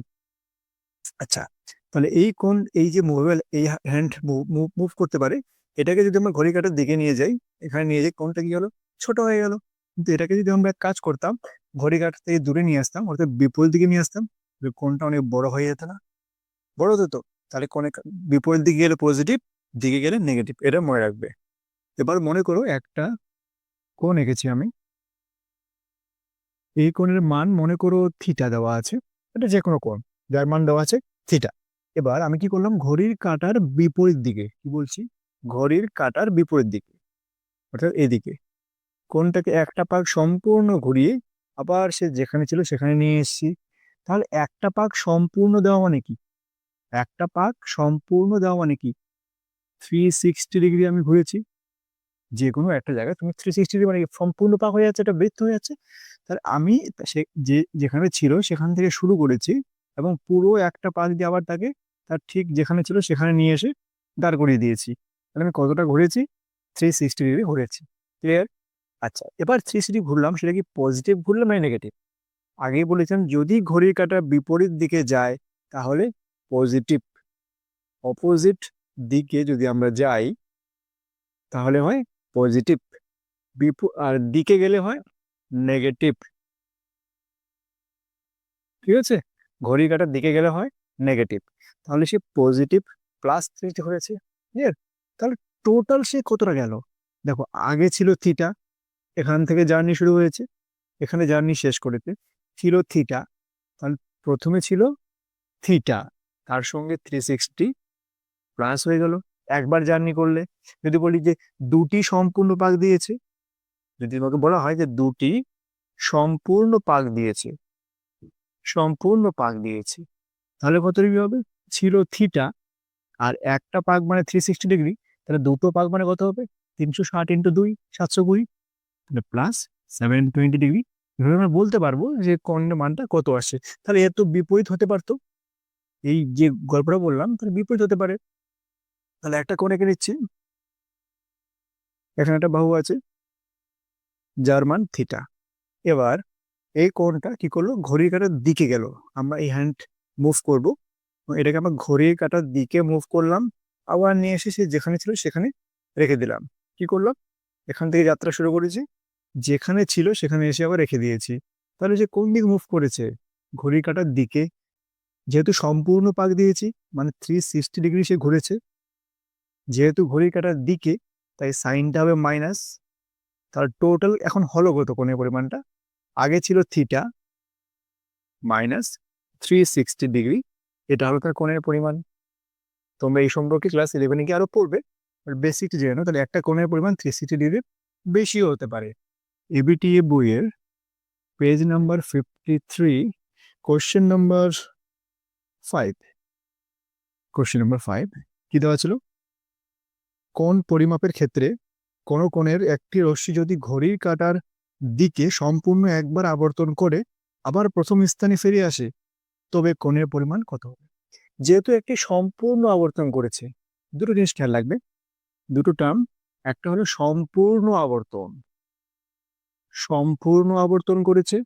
আচ্ছা, তাহলে এই কোণ, এই যে মুভেবল, এই হ্যান্ড মুভ করতে পারে, এটাকে যদি আমরা ঘড়ি কাঁটার দিকে নিয়ে যাই, এখানে নিয়ে যাই, কোণটা কি হলো, ছোট হয়ে গেল। কিন্তু এটাকে যদি আমরা এক কাজ করতাম, ঘড়ি কাঁটা থেকে দূরে নিয়ে আসতাম, অর্থাৎ বিপরীত দিকে নিয়ে আসতাম, তাহলে কোণটা অনেক বড় হয়ে যেত না, বড় হতো তো। তাহলে কোণে বিপরীত দিকে গেলে পজিটিভ, দিকে গেলে নেগেটিভ, এটা মনে রাখবে। এবার মনে করো একটা কোণ এঁকেছি আমি, এই কোণের মান মনে করো থিটা দেওয়া আছে, এটা যে কোনো কোণ যার মান দেওয়া আছে থিটা। এবার আমি কি করলাম, ঘড়ির কাঁটার বিপরীত দিকে, কি বলছি, ঘড়ির কাঁটার বিপরীত দিকে, অর্থাৎ এদিকে কোণটাকে একটা পাক সম্পূর্ণ ঘুরিয়ে আবার সে যেখানে ছিল সেখানে নিয়ে এসেছি। তাহলে একটা পাক সম্পূর্ণ দেওয়া মানে কি, একটা পাক সম্পূর্ণ দেওয়া মানে কি, 360 ডিগ্রি আমি ঘুরেছি, যে কোনো একটা জায়গায় তুমি 360 ডিগ্রি মানে কি? সম্পূর্ণ পাক হয়ে যাচ্ছে, এটা বৃত্ত হয়ে যাচ্ছে। তাহলে আমি সে যে যেখানে ছিল সেখান থেকে শুরু করেছি এবং পুরো একটা পাক দিয়ে আবার তাকে তার ঠিক যেখানে ছিল সেখানে নিয়ে এসে দাঁড় করিয়ে দিয়েছি। তাহলে আমি কতটা ঘুরেছি, 360 ডিগ্রি ঘুরেছি, ক্লিয়ার। আচ্ছা, এবার 360 ঘুরলাম, সেটা কি পজিটিভ ঘুরলাম না নেগেটিভ? আগেই বলেছিলাম যদি ঘড়ির কাঁটা বিপরীত দিকে যায় তাহলে পজিটিভ, অপোজিট দিকে যদি আমরা যাই তাহলে হয় পজিটিভ, আর দিকে গেলে হয় নেগেটিভ, ঠিক আছে। ঘড়ির কাঁটার দিকে গেলে হয় নেগেটিভ, তাহলে সে পজিটিভ +3 হয়েছে, ক্লিয়ার। তাহলে টোটাল সে কতটা গেল, দেখো আগে ছিল থিটা, এখান থেকে জার্নি শুরু হয়েছে, এখানে জার্নি শেষ করেছে, ছিল থিটা, তাহলে প্রথমে ছিল থিটা, তার সঙ্গে 360 প্লাস হয়ে গেল একবার জার্নি করলে। যদি বলি যে দুটি সম্পূর্ণ পাক দিয়েছে, যদি তোমাকে বলা হয় যে দুটি সম্পূর্ণ পাক দিয়েছে, সম্পূর্ণ পাক দিয়েছে, তাহলে কত ডিগ্রি হবে, ছিল থিটা আর একটা পাক মানে 360 ডিগ্রি, তাহলে দুটো পাক মানে কত হবে, 360 × 2 720, তাহলে +720 ডিগ্রি। এভাবে আমরা বলতে পারবো যে কোণের মানটা কত আসে। তাহলে এর তো বিপরীত হতে পারতো, এই যে গল্পটা বললাম তাহলে বিপরীত হতে পারে। তাহলে একটা কোণ এঁকে নিচ্ছি, এখানে একটা বাহু আছে যার মান থিটা। এবার এই কোণটা কি করলো, ঘড়ির কাঁটার দিকে গেল, আমরা এই হ্যান্ড মুভ করব, এটাকে আমরা ঘড়ির কাঁটার দিকে মুভ করলাম, আবার নিয়ে এসে সে যেখানে ছিল সেখানে রেখে দিলাম। কি করলাম, এখান থেকে যাত্রা শুরু করেছি, যেখানে ছিল সেখানে এসে আবার রেখে দিয়েছি। তাহলে যে কোন দিকে মুভ করেছে, ঘড়ির কাঁটার দিকে, যেহেতু সম্পূর্ণ পাক দিয়েছি মানে 360 ডিগ্রি সে ঘুরেছে, যেহেতু ঘড়ির কাঁটার দিকে তাই সাইনটা হবে মাইনাস। তার টোটাল এখন হলো কত কোণের পরিমাণটা, আগে ছিল থিটা -360 ডিগ্রি, এটা হলো তার কোণের পরিমাণ। তোমরা এই সম্পর্কে ক্লাস 11 কি আরো পড়বে, বেসিক জেনে নাও। তাহলে একটা কোণের পরিমাণ 360 ডিগ্রির বেশিও হতে পারে। এবিটিএ বইয়ের page number 53, question number 5, question number 5 কি দেওয়া ছিল, কোণ পরিমাপের ক্ষেত্রে কোন কোণের একটি রশ্মি যদি ঘড়ির কাঁটার দিকে সম্পূর্ণ একবার আবর্তন করে আবার প্রথম স্থানে ফিরে আসে তবে কোণের পরিমাণ কত হবে। যেহেতু একটি সম্পূর্ণ আবর্তন করেছে, দুটো জিনিস খেয়াল রাখবে, দুটো টার্ম, একটা হলো সম্পূর্ণ আবর্তন, সম্পূর্ণ আবর্তন করেছে,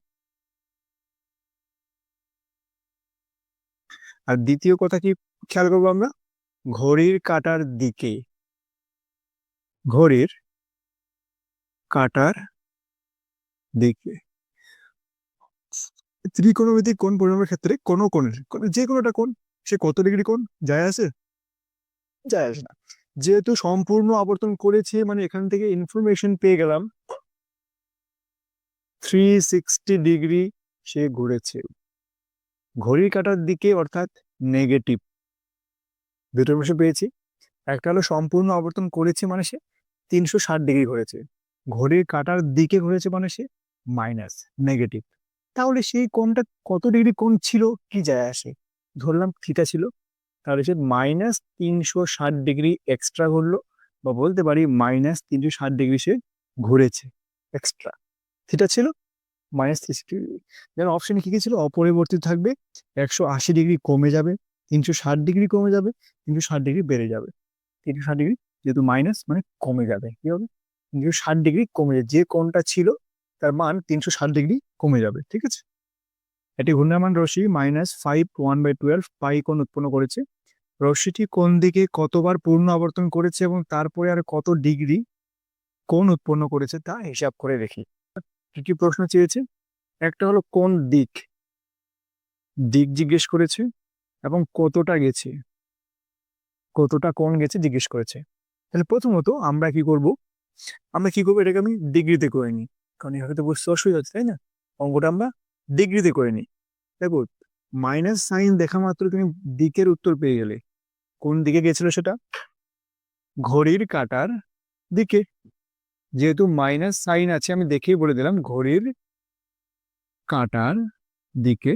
আর দ্বিতীয় কথা কি খেয়াল করবো আমরা, ঘড়ির কাঁটার দিকে, ঘড়ির কাঁটার দিকে। ত্রিকোণমিতিক কোণ পরিমাপের ক্ষেত্রে কোনো কোণের যে কোনোটা কোণ, সে কত ডিগ্রি কোণ যায় আসে, যায় আসে না। যেহেতু সম্পূর্ণ আবর্তন করেছে মানে এখান থেকে ইনফরমেশন পেয়ে গেলাম 360 ডিগ্রি সে ঘুরেছে, ঘড়ির কাঁটার দিকে অর্থাৎ নেগেটিভ, দুটো ইনফরমেশন পেয়েছি। একটা হলো সম্পূর্ণ আবর্তন করেছে মানে সে 360 ডিগ্রি ঘুরেছে, ঘড়ির কাঁটার দিকে ঘুরেছে মানে সে মাইনাস, নেগেটিভ। তাহলে সেই কোণটা কত ডিগ্রি কোণ ছিল কি যায় আসে, ধরলাম থিটা ছিল, তাহলে সে -360 ডিগ্রি এক্সট্রা ঘুরলো, বা বলতে পারি -360 ডিগ্রি সে ঘুরেছে এক্সট্রা। থিটা ছিল -360 ডিগ্রি। যেন অপশনে কি কি ছিল, অপরিবর্তিত থাকবে, 180 ডিগ্রি কমে যাবে, 360 ডিগ্রি কমে যাবে, 360 ডিগ্রি বেড়ে যাবে। 360 ডিগ্রি যেহেতু মাইনাস মানে কমে যাবে, কি হবে, 360 ডিগ্রি কমে যাবে, যে কোণটা ছিল তার মান 360 ডিগ্রি কমে যাবে, ঠিক আছে। এটি ঘূর্ণায়মান রশ্মি -5 1/12 পাই কোণ উৎপন্ন করেছে। রশ্মিটি কোন দিকে কতবার পূর্ণ আবর্তন করেছে এবং তারপরে আর কত ডিগ্রি কোণ উৎপন্ন করেছে তা হিসাব করে দেখি। কি কি প্রশ্ন চেয়েছে, একটা হলো কোন দিক, দিক জিজ্ঞেস করেছে, এবং কতটা গেছে, কতটা কোণ গেছে জিজ্ঞেস করেছে। তাহলে প্রথমত আমরা কি করব, এটাকে আমি ডিগ্রিতে করে নিই, কারণ এভাবে তো বুঝতে অসুবিধা হচ্ছে, তাই না। অঙ্কটা আমরা ডিগ্রিতে করে নিই। দেখো, মাইনাস সাইন দেখা মাত্র তুমি দিকের উত্তর পেয়ে গেলে। কোন দিকে গেছিল সেটা, ঘড়ির কাঁটার দিকে। যেহেতু মাইনাস সাইন আছে আমি দেখেই বলে দিলাম ঘড়ির কাঁটার দিকে।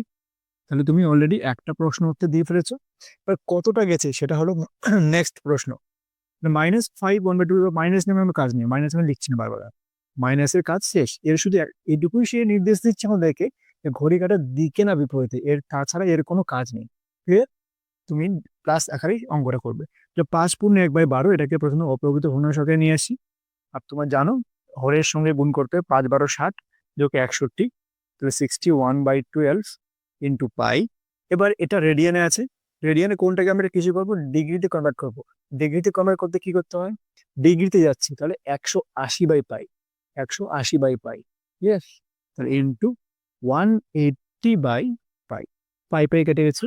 তাহলে তুমি অলরেডি একটা প্রশ্ন উত্তর দিয়ে ফেলেছো। এবার কতটা গেছে সেটা হলো নেক্সট প্রশ্ন। -5 1/2 মাইনাস নেমে আমি কাজ নেই, মাইনাস আমি লিখছি না বারবার, মাইনাসের কাজ শেষ। এর শুধু এটুকুই সে নির্দেশ দিচ্ছে আমাদেরকে যে ঘড়ি কাঁটার দিকে না বিপরীতে, এর তাছাড়া এর কোনো কাজ নেই। ক্লিয়ার, তুমি প্লাস আকারেই অঙ্কটা করবে। যে 5×1/12 এটাকে প্রথমে অপ্রকৃত ঘূর্ণায়সকে নিয়ে আসি। আর তোমার জানো হরের সঙ্গে গুণ করতে 5 12 60 যোগ 61, তাহলে 61/12 ইন্টু পাই। এবার এটা রেডিয়ানে আছে, রেডিয়ানে কোনটাকে আমরা কিছু করবো, ডিগ্রিতে কনভার্ট করবো। ডিগ্রিতে কনভার্ট করতে কি করতে হয়, ডিগ্রিতে যাচ্ছি, তাহলে 180/পাই, 180/পাই, ইয়েস। তাহলে ইন্টু 180/পাই, পাই পাই কেটে গেছে,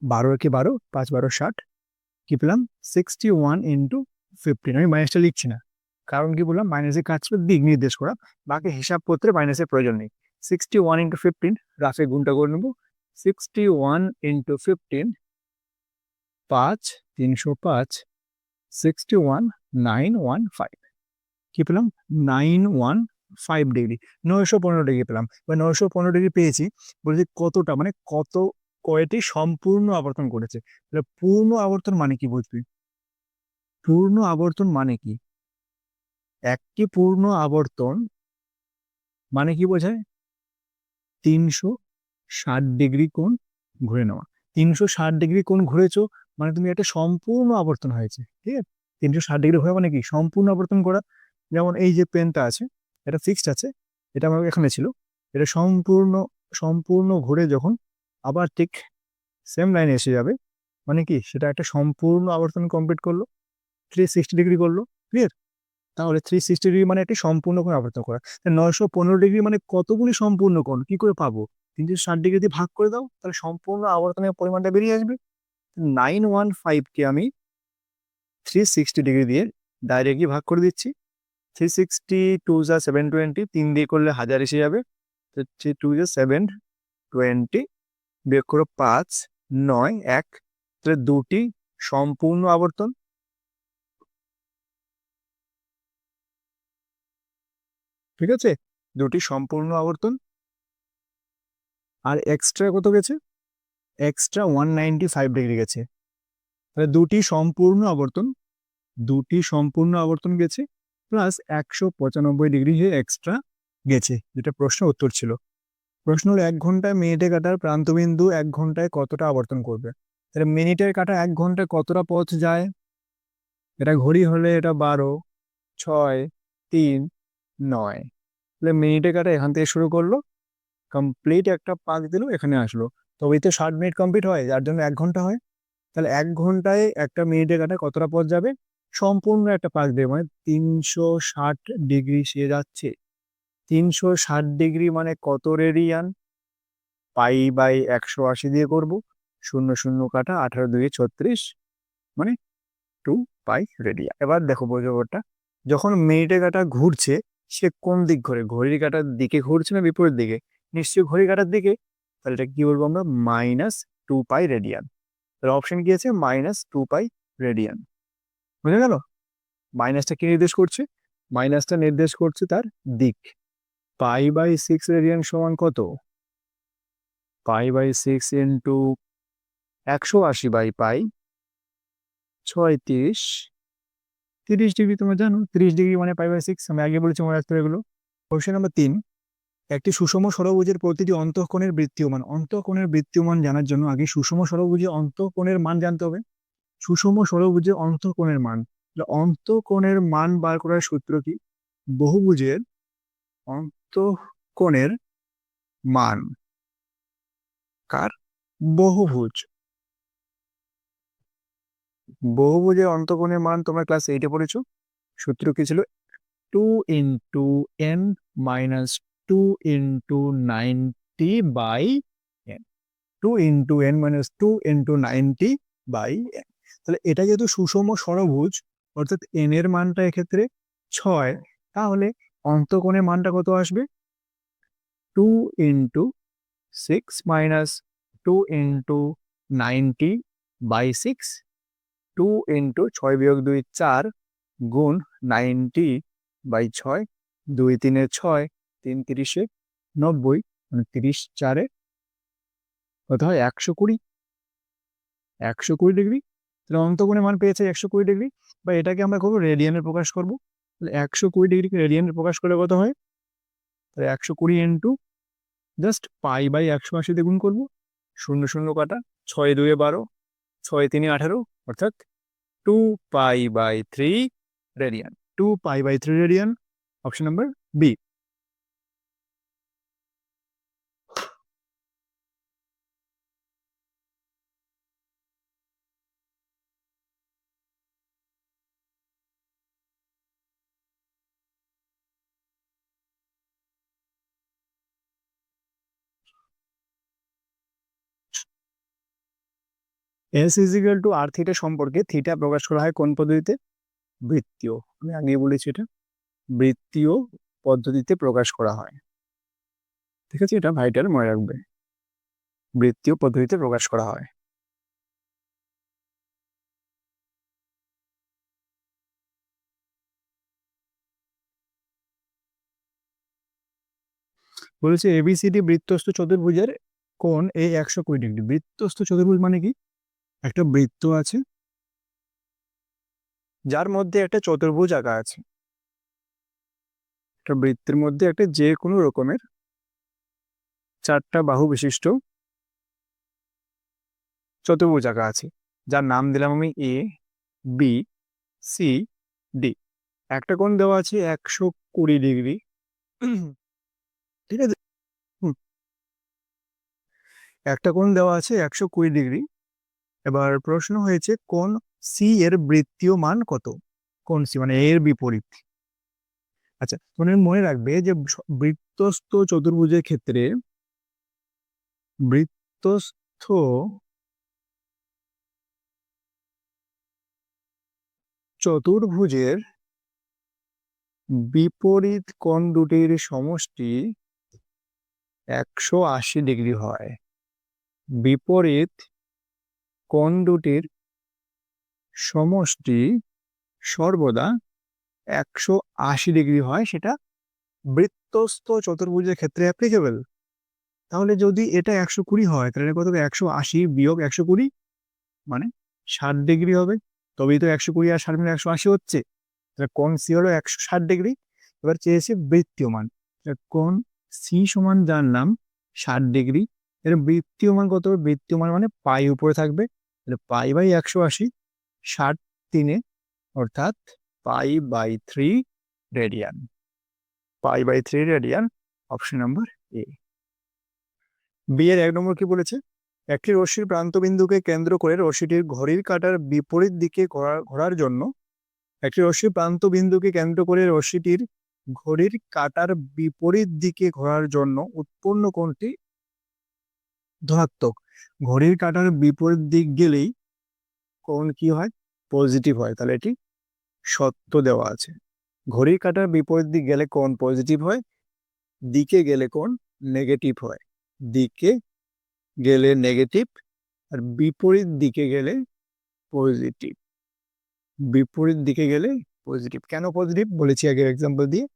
12 × 12 5 12 60, কি পেলাম 61 × 15। আমি মাইনাসটা লিখছি না, কারণ কি বললাম, মাইনাসের কাজ ছিল দিক নির্দেশ করা, বাকি হিসাব করতে মাইনাসের প্রয়োজন নেই। 61 × 15 রাফে গুণটা করে নেবো, 61 × 15 5 305, 61 915, কি পেলাম 915 ডিগ্রি, 915 ডিগ্রি পেলাম। এবার 915 ডিগ্রি পেয়েছি, বলছি কতটা, মানে কত কয়টি সম্পূর্ণ আবর্তন করেছে। তাহলে পূর্ণ আবর্তন মানে কি বুঝবি, পূর্ণ আবর্তন মানে কি, একটি পূর্ণ আবর্তন মানে কি বোঝায়, 360 ডিগ্রি কোণ ঘুরে নেওয়া। 360 ডিগ্রি কোণ ঘুরেছো মানে তুমি একটা সম্পূর্ণ আবর্তন হয়েছে, ঠিক আছে। 360 ডিগ্রি ঘোরা মানে কি, সম্পূর্ণ আবর্তন করা। যেমন এই যে পেনটা আছে, এটা ফিক্সড আছে, এটা আমার এখানে ছিল, এটা সম্পূর্ণ সম্পূর্ণ ঘুরে যখন আবার ঠিক সেম লাইনে এসে যাবে, মানে কি সেটা একটা সম্পূর্ণ আবর্তন কমপ্লিট করলো, 360 ডিগ্রি করলো, ক্লিয়ার। তাহলে 360 ডিগ্রি মানে একটি সম্পূর্ণ কোণ আবর্তন করা। 915 ডিগ্রি মানে কতগুলি সম্পূর্ণ কোণ কি করে পাবো, 360 ডিগ্রি দিয়ে ভাগ করে দাও, তাহলে সম্পূর্ণ আবর্তনের পরিমাণটা বেরিয়ে আসবে। 915কে আমি 360 ডিগ্রি দিয়ে ডাইরেক্টলি ভাগ করে দিচ্ছি। 360 2 যা 720, 3 দিয়ে করলে 1000 এসে যাবে, 2 যা 720, বিয়োগ করো 5 9 1, তাহলে দুটি সম্পূর্ণ আবর্তন, ঠিক আছে, দুটি সম্পূর্ণ আবর্তন। আর এক্সট্রা কত গেছে, এক্সট্রা 195 ডিগ্রি গেছে। তাহলে দুটি সম্পূর্ণ আবর্তন, দুটি সম্পূর্ণ আবর্তন গেছে, প্লাস 195 ডিগ্রি এক্সট্রা গেছে, যেটা প্রশ্ন উত্তর ছিল। প্রশ্ন হলো 1 ঘন্টায় মিনিটে কাটার প্রান্তবিন্দু 1 ঘন্টায় কতটা আবর্তন করবে। তাহলে মিনিটের কাটা 1 ঘন্টায় কতটা পথ যায়, এটা ঘড়ি হলে এটা 12 6 3 9, তাহলে মিনিটে কাটা এখান থেকে শুরু করলো, কমপ্লিট একটা পাক দিল, এখানে আসলো। তবে এতে 60 মিনিট কমপ্লিট হয়, যার জন্য 1 ঘন্টা হয়। তাহলে 1 ঘন্টায় একটা মিনিটে কাটা কতটা পথ যাবে, সম্পূর্ণ একটা পাক দেবে, মানে 360 ডিগ্রি সে যাচ্ছে। 360 ডিগ্রি মানে কত রেডিয়ান, পাই/180 দিয়ে করব, 0 0 কাটা 18 2 36, মানে 2 পাই রেডিয়ান। এবার দেখো বোঝাটা, যখন মিনিটে কাটা ঘুরছে সে কোন দিক ঘুরে, ঘড়ির কাটার দিকে ঘুরছে না বিপরীত দিকে, নিশ্চয়ই ঘড়ির কাটার দিকে। তাহলে এটা কি বলবো আমরা, -2 পাই রেডিয়ান। তাহলে অপশন কি আছে, -2 পাই রেডিয়ান। বুঝে গেল, মাইনাসটা কি নির্দেশ করছে, মাইনাসটা নির্দেশ করছে তার দিক। পাই/6 রেডিয়ান সমান কত, পাই/6 ইন্টু 180/পাই 6 30 ডিগ্রি। তোমরা জানো 30 ডিগ্রি মানে π/6, আমি আগে বলেছি, মনে রাখতে হবে এগুলো। কোশ্চেন নাম্বার 3, একটি সুষম ষড়ভুজের প্রতিটি অন্তঃকোণের বৃত্তীয় মান। অন্তঃকোণের বৃত্তীয় মান জানার জন্য আগে সুষম ষড়ভুজের অন্তঃকোণের মান জানতে হবে। সুষম ষড়ভুজের অন্তঃকোণের মান, অন্তঃকোণের মান বার করার সূত্র কি? বহুভুজের অন্তঃকোণের মান, কার? বহুভুজ। বহুভুজের অন্তঃকোণের মান তোমরা ক্লাস 8-এ পড়েছো। সূত্র কি ছিল? 2 × n - 2 × 90/n, 2 × n - 2 × 90/n। তাহলে এটা যেহেতু সুষম ষড়ভুজ, অর্থাৎ n এর মানটা এক্ষেত্রে 6, তাহলে অন্তঃকোণের মানটা কত আসবে? 2 × 6 - 2 × 90/6, 2 × 6 - 2 4 গুণ 90/6, 2 × 3 = 6, 3 × 30 = 90, মানে 30 × 4 কত হয়? 120, 120 ডিগ্রি। তাহলে অন্তঃকোণের মান পেয়েছে 120 ডিগ্রি, বা এটাকে আমরা করবো রেডিয়ানে প্রকাশ করবো। তাহলে 120 ডিগ্রিকে রেডিয়ানে প্রকাশ করলে কত হয়? তাহলে 120 ইন্টু জাস্ট π/180 দিয়ে গুণ করবো, 0 0 কাটা, 6 2 12, 6 3 18, অর্থাৎ 2π/3 radian. 2π/3 radian, option number B. S = r theta সম্পর্কে থিটা প্রকাশ করা হয় কোন পদ্ধতিতে? বৃত্তীয়। আমি আগে বলেছি এটা বৃত্তীয় পদ্ধতিতে প্রকাশ করা হয়। ঠিক আছে, এটা ভাইটাল মনে রাখবে, বৃত্তীয় পদ্ধতিতে প্রকাশ করা হয়। বলেছে ABCD বৃত্তস্থ চতুর্ভুজের কোণ A 120 ডিগ্রি। বৃত্তস্থ চতুর্ভুজ মানে কি? একটা বৃত্ত আছে যার মধ্যে একটা চতুর্ভুজ আঁকা আছে। একটা বৃত্তের মধ্যে একটা যে কোনো রকমের 4টা বাহু বিশিষ্ট চতুর্ভুজ আঁকা আছে, যার নাম দিলাম আমি A, B, C, D। একটা কোণ দেওয়া আছে 120 ডিগ্রি, ঠিক আছে। একটা কোণ দেওয়া আছে 120 ডিগ্রি। এবার প্রশ্ন হয়েছে কোণ সি এর বৃত্তীয় মান কত? কোণ সি মানে এর বিপরীত। আচ্ছা, মনে রাখবে যে বৃত্তস্থ চতুর্ভুজের ক্ষেত্রে বৃত্তস্থ চতুর্ভুজের বিপরীত কোণ দুটির সমষ্টি 180 ডিগ্রি হয়। বিপরীত কোণ দুটির সমষ্টি সর্বদা 180 ডিগ্রি হয়, সেটা বৃত্তস্থ চতুর্ভুজের ক্ষেত্রে অ্যাপ্লিকেবল। তাহলে যদি এটা 120 হয়, তাহলে কত হবে? 180 বিয়োগ 120 মানে 60 ডিগ্রি হবে। তবেই তো 120 আর 60 মিলে 180 হচ্ছে। তাহলে কোণ সি হলো 160 ডিগ্রি। এবার চেয়েছে বৃত্তীয় মান। কোণ সি সমান জানলাম 60 ডিগ্রি, এর বৃত্তীয় মান কত হবে? বৃত্তীয় মান মানে পাই উপরে থাকবে, তাহলে π/180, 60 3-এ, অর্থাৎ π/3 radian. π/3 radian, option number A. B এর 1 নম্বর কি বলেছে? একটি রশ্মির প্রান্তবিন্দুকে কেন্দ্র করে রশ্মিটির ঘড়ির কাঁটার বিপরীত দিকে ঘোরার জন্য, একটি রশ্মির প্রান্তবিন্দুকে কেন্দ্র করে রশ্মিটির ঘড়ির কাঁটার বিপরীত দিকে ঘোরার জন্য উৎপন্ন কোণটি ধনাত্মক। ঘড়ির কাঁটার বিপরীত দিক গেলেই কোণ কি হয়? পজিটিভ হয়। তাহলে এটি সত্য দেওয়া আছে। ঘড়ির কাঁটার বিপরীত দিক গেলে কোণ পজিটিভ হয়, দিকে গেলে কোণ নেগেটিভ হয়। দিকে গেলে নেগেটিভ, আর বিপরীত দিকে গেলে পজিটিভ। বিপরীত দিকে গেলে পজিটিভ। কেন পজিটিভ বলেছি আগে এক্সাম্পল দিয়ে।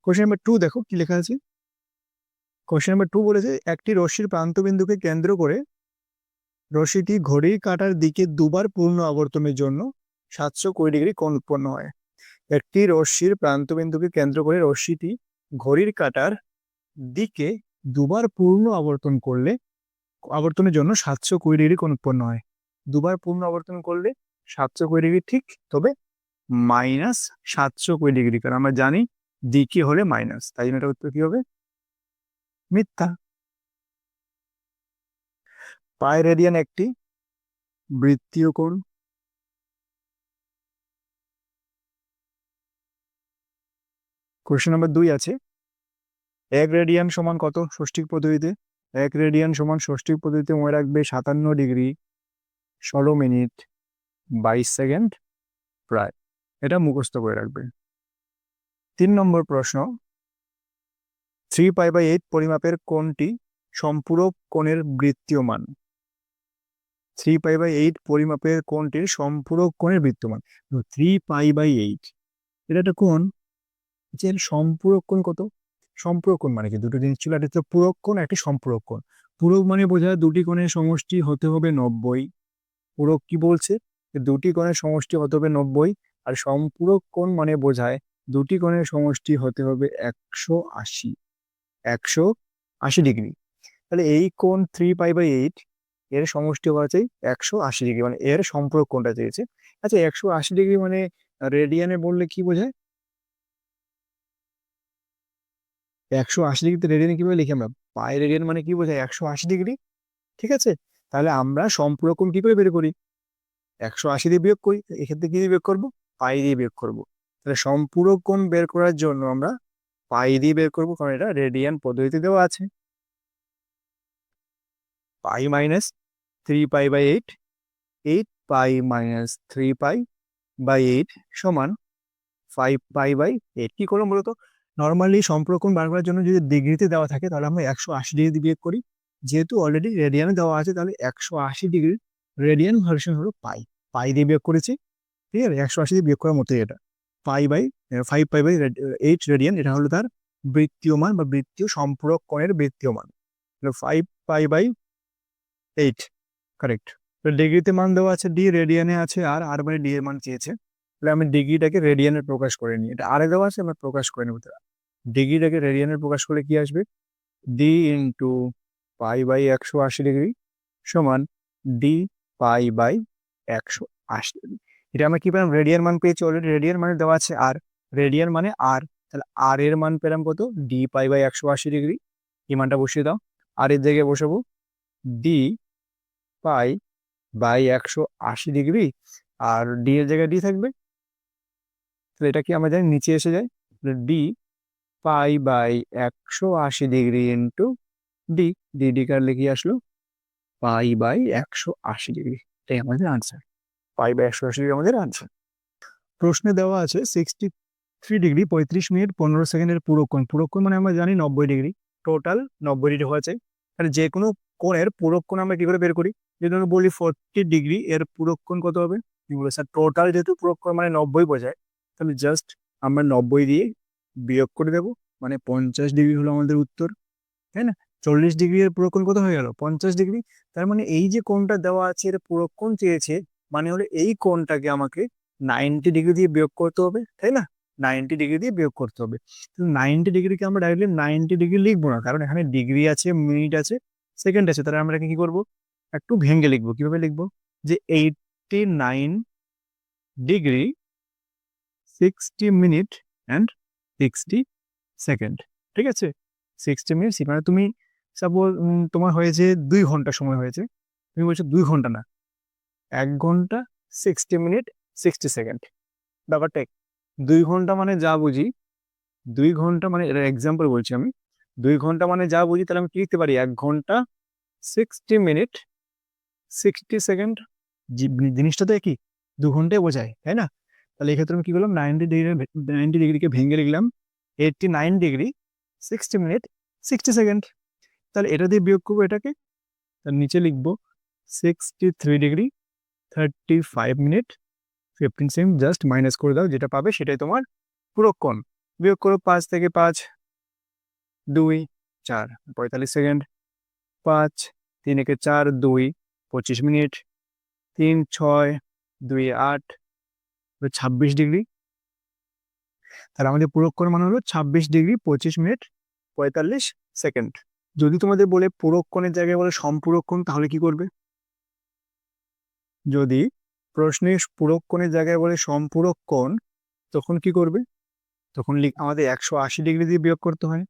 কোশ্চেন নাম্বার 2 দেখো কি লেখা আছে। কোশ্চেন নাম্বার 2 বলেছে একটি রশ্মির প্রান্তবিন্দুকে কেন্দ্র করে রশ্মিটি ঘড়ির কাঁটার দিকে দুবার পূর্ণ আবর্তনের জন্য 720 ডিগ্রি কোণ উৎপন্ন হয়। একটি রশ্মির প্রান্তবিন্দুকে কেন্দ্র করে রশ্মিটি ঘড়ির কাঁটার দিকে দুবার পূর্ণ আবর্তনের জন্য 720 ডিগ্রি কোণ উৎপন্ন হয়। দুবার পূর্ণ আবর্তন করলে 720 ডিগ্রি ঠিক, তবে -720 ডিগ্রি, কারণ আমরা জানি দিকে হলে মাইনাস, তাই জন্য এটা উত্তর কি হবে? মিথ্যা। পাই রেডিয়ান একটি বৃত্তীয় কোণ। কোশ্চেন নাম্বার 2 আছে, 1 রেডিয়ান সমান কত ষষ্ঠিক পদ্ধতিতে? 1 রেডিয়ান সমান ষষ্ঠিক পদ্ধতিতে মনে রাখবে 57 ডিগ্রি 16 মিনিট 22 সেকেন্ড প্রায়। এটা মুখস্থ করে রাখবে। 3 নম্বর প্রশ্ন, 3π/8 পরিমাপের কোণটি সম্পূরক কোণের বৃত্তীয় মান। 3π/8 পরিমাপের কোণটির সম্পূরক কোণের বৃত্তীয় মান। 3π/8 এটা একটা কোণ, যে সম্পূরক কোণ কত? সম্পূরক কোণ মানে কি? দুটো জিনিস ছিল, একটা হচ্ছে পূরক কোণ, একটি সম্পূরক কোণ। পূরক মানে বোঝায় দুটি কোণের সমষ্টি হতে হবে 90। পূরক কি বলছে? দুটি কোণের সমষ্টি হতে হবে 90। আর সম্পূরক কোণ মানে বোঝায় দুটি কোণের সমষ্টি হতে হবে 180 ডিগ্রি। তাহলে এই কোণ 3π/8 এর সমষ্টি হওয়া চাই 180 ডিগ্রি, মানে এর সম্পূরক কোণটা চেয়েছে। আচ্ছা, 180 ডিগ্রি মানে রেডিয়ানে বললে কি বোঝায়? 180 ডিগ্রিতে রেডিয়ান কিভাবে লিখি আমরা? পাই রেডিয়ান মানে কি বোঝায়? 180 ডিগ্রি। ঠিক আছে, তাহলে আমরা সম্পূরক কোণ কি করে বের করি? 180 দিয়ে বিয়োগ করি। এক্ষেত্রে কি দিয়ে বিয়োগ করবো? পাই দিয়ে বিয়োগ করবো। তাহলে সম্পূরক কোণ বের করার জন্য আমরা পাই দিয়ে বের করবো, কারণ এটা রেডিয়ান পদ্ধতিতে দেওয়া আছে। পাই মাইনাস 3π/8, 8π মাইনাস 3π/8 সমান 5π/8। কি করলাম বলতো? নর্মালি সম্পূরক কোণ বার করার জন্য যদি ডিগ্রিতে দেওয়া থাকে তাহলে আমরা 180 ডিগ্রি দিয়ে বিয়োগ করি। যেহেতু অলরেডি রেডিয়ানে দেওয়া আছে, তাহলে 180 ডিগ্রি রেডিয়ান ভার্সন হলো পাই। পাই দিয়ে বিয়োগ করেছি, ঠিক আছে? 180 দিয়ে বিয়োগ করার মতোই এটা। 5π/8 রেডিয়ান, এটা হলো তার বৃত্তীয় মান বা বৃত্তীয় সম্পূরক কোণের বৃত্তীয় মান। 5π/8 কারেক্ট। ডিগ্রিতে মান দেওয়া আছে ডি, রেডিয়ানে আছে আর, আর মানে ডি এর মান চেয়েছে। তাহলে আমি ডিগ্রিটাকে রেডিয়ানে প্রকাশ করে নিই। এটা আরে দেওয়া আছে, আমরা প্রকাশ করে নেব। ডিগ্রিটাকে রেডিয়ানে প্রকাশ করলে কি আসবে? ডি ইন্টু π/180 ডিগ্রি সমান ডি π/180 ডিগ্রি। এটা আমরা কি পেলাম? রেডিয়ান মান পেয়েছি অলরেডি। রেডিয়ান মানে দেওয়া আছে আর, রেডিয়ান মানে আর, তাহলে আর এর মান পেলাম কত? D π/180 degree. এই মানটা বসিয়ে দাও। আর এর জায়গায় বসাবো ডি π/180 ডিগ্রি, আর ডি এর জায়গায় ডি থাকবে। তাহলে এটা কি আমরা জানি নিচে এসে যায়, d π/180 degree into d. D কাটলে কি আসলো? π/180 ডিগ্রি। এটাই আমাদের আনসার। π/180 ডিগ্রি আমাদের আনসার। প্রশ্নে দেওয়া আছে 63 ডিগ্রি 35 মিনিট 15 সেকেন্ডের পূরক কোণ। পূরক কোণ মানে আমরা জানি 90 ডিগ্রি, টোটাল 90 ডিগ্রি হয়েছে। তাহলে যে কোনো কোণের পূরক কোণ আমরা কি করে বের করি? যদি আমরা বলি 40 ডিগ্রি, এর পূরক কোণ কত হবে? কি বলে স্যার, টোটাল যেহেতু পূরক কোণ মানে 90 বোঝায়, তাহলে জাস্ট আমরা 90 দিয়ে বিয়োগ করে দেবো, মানে 50 ডিগ্রি হলো আমাদের উত্তর, তাই না? 40 ডিগ্রি এর পূরক কোণ কত হয়ে গেল? 50 ডিগ্রি। তার মানে এই যে কোণটা দেওয়া আছে এর পূরক কোণ চেয়েছে, মানে হলো এই কোণটাকে আমাকে 90 ডিগ্রি দিয়ে বিয়োগ করতে হবে, তাই না? 90 ডিগ্রি দিয়ে বিয়োগ করতে হবে। 90 ডিগ্রিকে আমরা ডাইরেক্টলি 90 ডিগ্রি লিখবো না, কারণ এখানে ডিগ্রি আছে, মিনিট আছে, সেকেন্ড আছে। তাহলে আমরা কি করবো? একটু ভেঙে লিখবো। কিভাবে লিখবো? যে 89 ডিগ্রি 60 মিনিট অ্যান্ড 60 সেকেন্ড। ঠিক আছে, 60 মিনিট, মানে তুমি সাপোজ তোমার হয়েছে 2 ঘন্টা সময় হয়েছে, তুমি বলছো 2 ঘন্টা না, 1 ঘন্টা 60 মিনিট 60 সেকেন্ড। ব্যাপারটা 2 ঘন্টা মানে যা বুঝি, 2 ঘন্টা মানে এটা এক্সাম্পল বলছি আমি, 2 ঘন্টা মানে যা বুঝি, তাহলে আমি কি লিখতে পারি? 1 ঘন্টা 60 মিনিট 60 সেকেন্ড। জিনিসটা তো একই, 2 ঘন্টায় বোঝায়, তাই না? তাহলে এক্ষেত্রে আমি কি করলাম? 90 ডিগ্রিকে ভেঙে লিখলাম 89 ডিগ্রি 60 মিনিট 60 সেকেন্ড। তাহলে এটা দিয়ে বিয়োগ করবো এটাকে, তার নিচে লিখবো 63 degree 35 minute 15 second. Just minus করে দাও, যেটা পাবে সেটাই তোমার পূরক কোণ। বিয়োগ করো 5 থেকে 5 2 4 45 সেকেন্ড, 5 3 একে 4 2 25 মিনিট, 3, 6, 2, 8, 26 ডিগ্রি। তাহলে আমাদের পূরক কোণ মান হলো 26 ডিগ্রি 25 মিনিট 45 সেকেন্ড। যদি তোমাদের বলে পূরক কোণের জায়গায় বলে সম্পূরক কোণ, তাহলে কি করবে? যদি প্রশ্নে পূরক কোণের জায়গায় বলে সম্পূরক কোণ, তখন কি করবে? তখন আমাদের 180 ডিগ্রি দিয়ে বিয়োগ করতে হয়।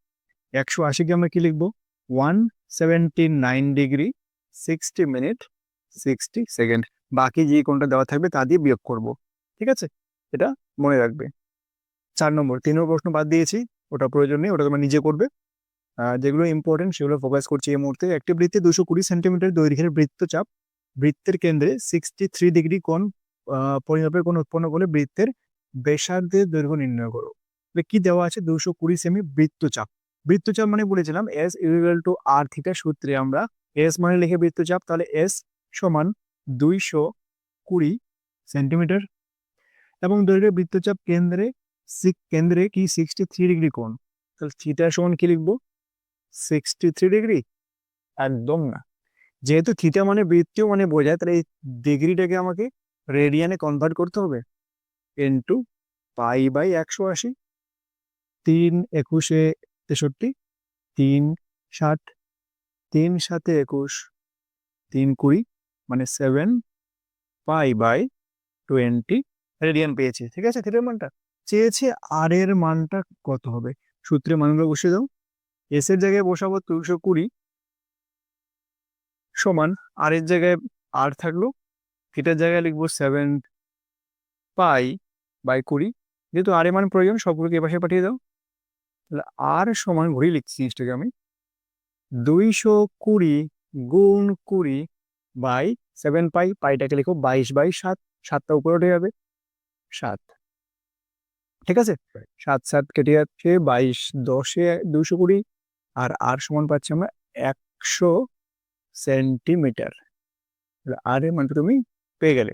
180-কে আমরা কি লিখবো? 179 ডিগ্রি 60 মিনিট 60 সেকেন্ড। বাকি যে কোণটা দেওয়া থাকবে তা দিয়ে বিয়োগ করব। ঠিক আছে, এটা মনে রাখবে। 4 নম্বর, 3 নম্বর প্রশ্ন বাদ দিয়েছি, ওটা প্রয়োজন নেই, ওটা তোমরা নিজে করবে। যেগুলো ইম্পর্টেন্ট সেগুলো ফোকাস করছি এই মুহূর্তে। একটি বৃত্তে 220 সেন্টিমিটার দৈর্ঘ্যের বৃত্তচাপ বৃত্তের কেন্দ্রে 63 ডিগ্রি কোণ পরিমাপের কোণ উৎপন্ন করে বৃত্তের ব্যাসার্ধের দৈর্ঘ্য নির্ণয় করো। কি দেওয়া আছে? 220 সেমি বৃত্তচাপ। বৃত্তচাপ মানে বলেছিলাম S = r থিটা সূত্রে আমরা S মানে লিখে বৃত্তচাপ, তাহলে S সমান 220 সেন্টিমিটার এবং দৈর্ঘ্যের বৃত্তচাপ কেন্দ্রে কি 63 ডিগ্রি কোণ। তাহলে থিটা সমান কি লিখবো? 63 ডিগ্রি? একদম না। যেহেতু থিটা মানে বৃত্তীয় মানে বোঝায়, তাহলে এই ডিগ্রিটাকে আমাকে রেডিয়ানে কনভার্ট করতে হবে। Into pi by 180। 3 21 63, 3 60, 3 7 21, 3 20 মানে 7 পাই বাই 20 রেডিয়ান পেয়েছি। ঠিক আছে, থিটার মানটা চেয়েছে। আর এর মানটা কত হবে? সূত্রে মানগুলো বসিয়ে দাও। এস এর জায়গায় বসাবো 220 সমান আর এর জায়গায় আর থাকলো, থিটার জায়গায় লিখবো 7 পাই বাই 20। যেহেতু আর এর মান প্রয়োজন, সবগুলোকে এ পাশে পাঠিয়ে দাও। তাহলে আর সমান, ঘুরিয়ে লিখছি জিনিসটাকে আমি, 220 গুণ 20 বাই 7 পাই। পাইটাকে লিখো 22/7, 7টা উপরে উঠে যাবে 7। ঠিক আছে, 7 7 কেটে যাচ্ছে, 22 10-এ 220 আর সমান পাচ্ছি আমরা 100 সেন্টিমিটার। আর এর মানটা তুমি পেয়ে গেলে।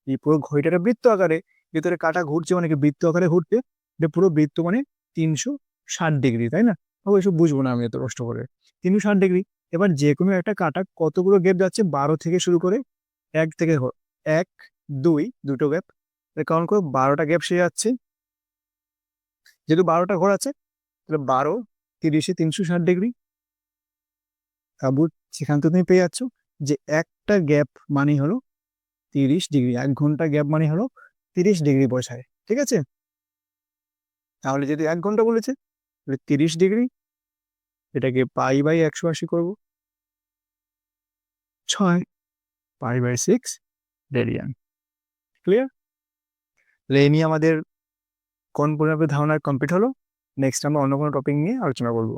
এই পুরো ঘড়িটা বৃত্ত আকারে, ভিতরে কাটা ঘুরছে মানে কি বৃত্ত আকারে ঘুরছে, এটা পুরো বৃত্ত মানে 360 ডিগ্রি, তাই না? ওইসব বুঝবো না আমি এত কষ্ট করে। 360 ডিগ্রি। এবার যে কোনো একটা কাটা কতগুলো গ্যাপ যাচ্ছে? 12 থেকে শুরু করে 1 থেকে 1 2 দুটো গ্যাপ, কারণ করে 12টা গ্যাপ সে যাচ্ছে। যেহেতু 12টা ঘর আছে, তাহলে 12 30-এ 360 ডিগ্রি। সেখান থেকে তুমি পেয়ে যাচ্ছ যে একটা গ্যাপ মানে হলো 30 ডিগ্রি। 1 ঘন্টা গ্যাপ মানে হলো 30 ডিগ্রি বসায়। ঠিক আছে, তাহলে যদি 1 ঘন্টা বলেছে তাহলে 30 ডিগ্রি, এটাকে পাই বাই 180 করবো, 6 পাই বাই 6 রেডিয়ান। ক্লিয়ার? এই নিয়ে আমাদের কোণ পরিমাপের ধারণা কমপ্লিট হলো। নেক্সট আমরা অন্য কোনো টপিক নিয়ে আলোচনা করবো।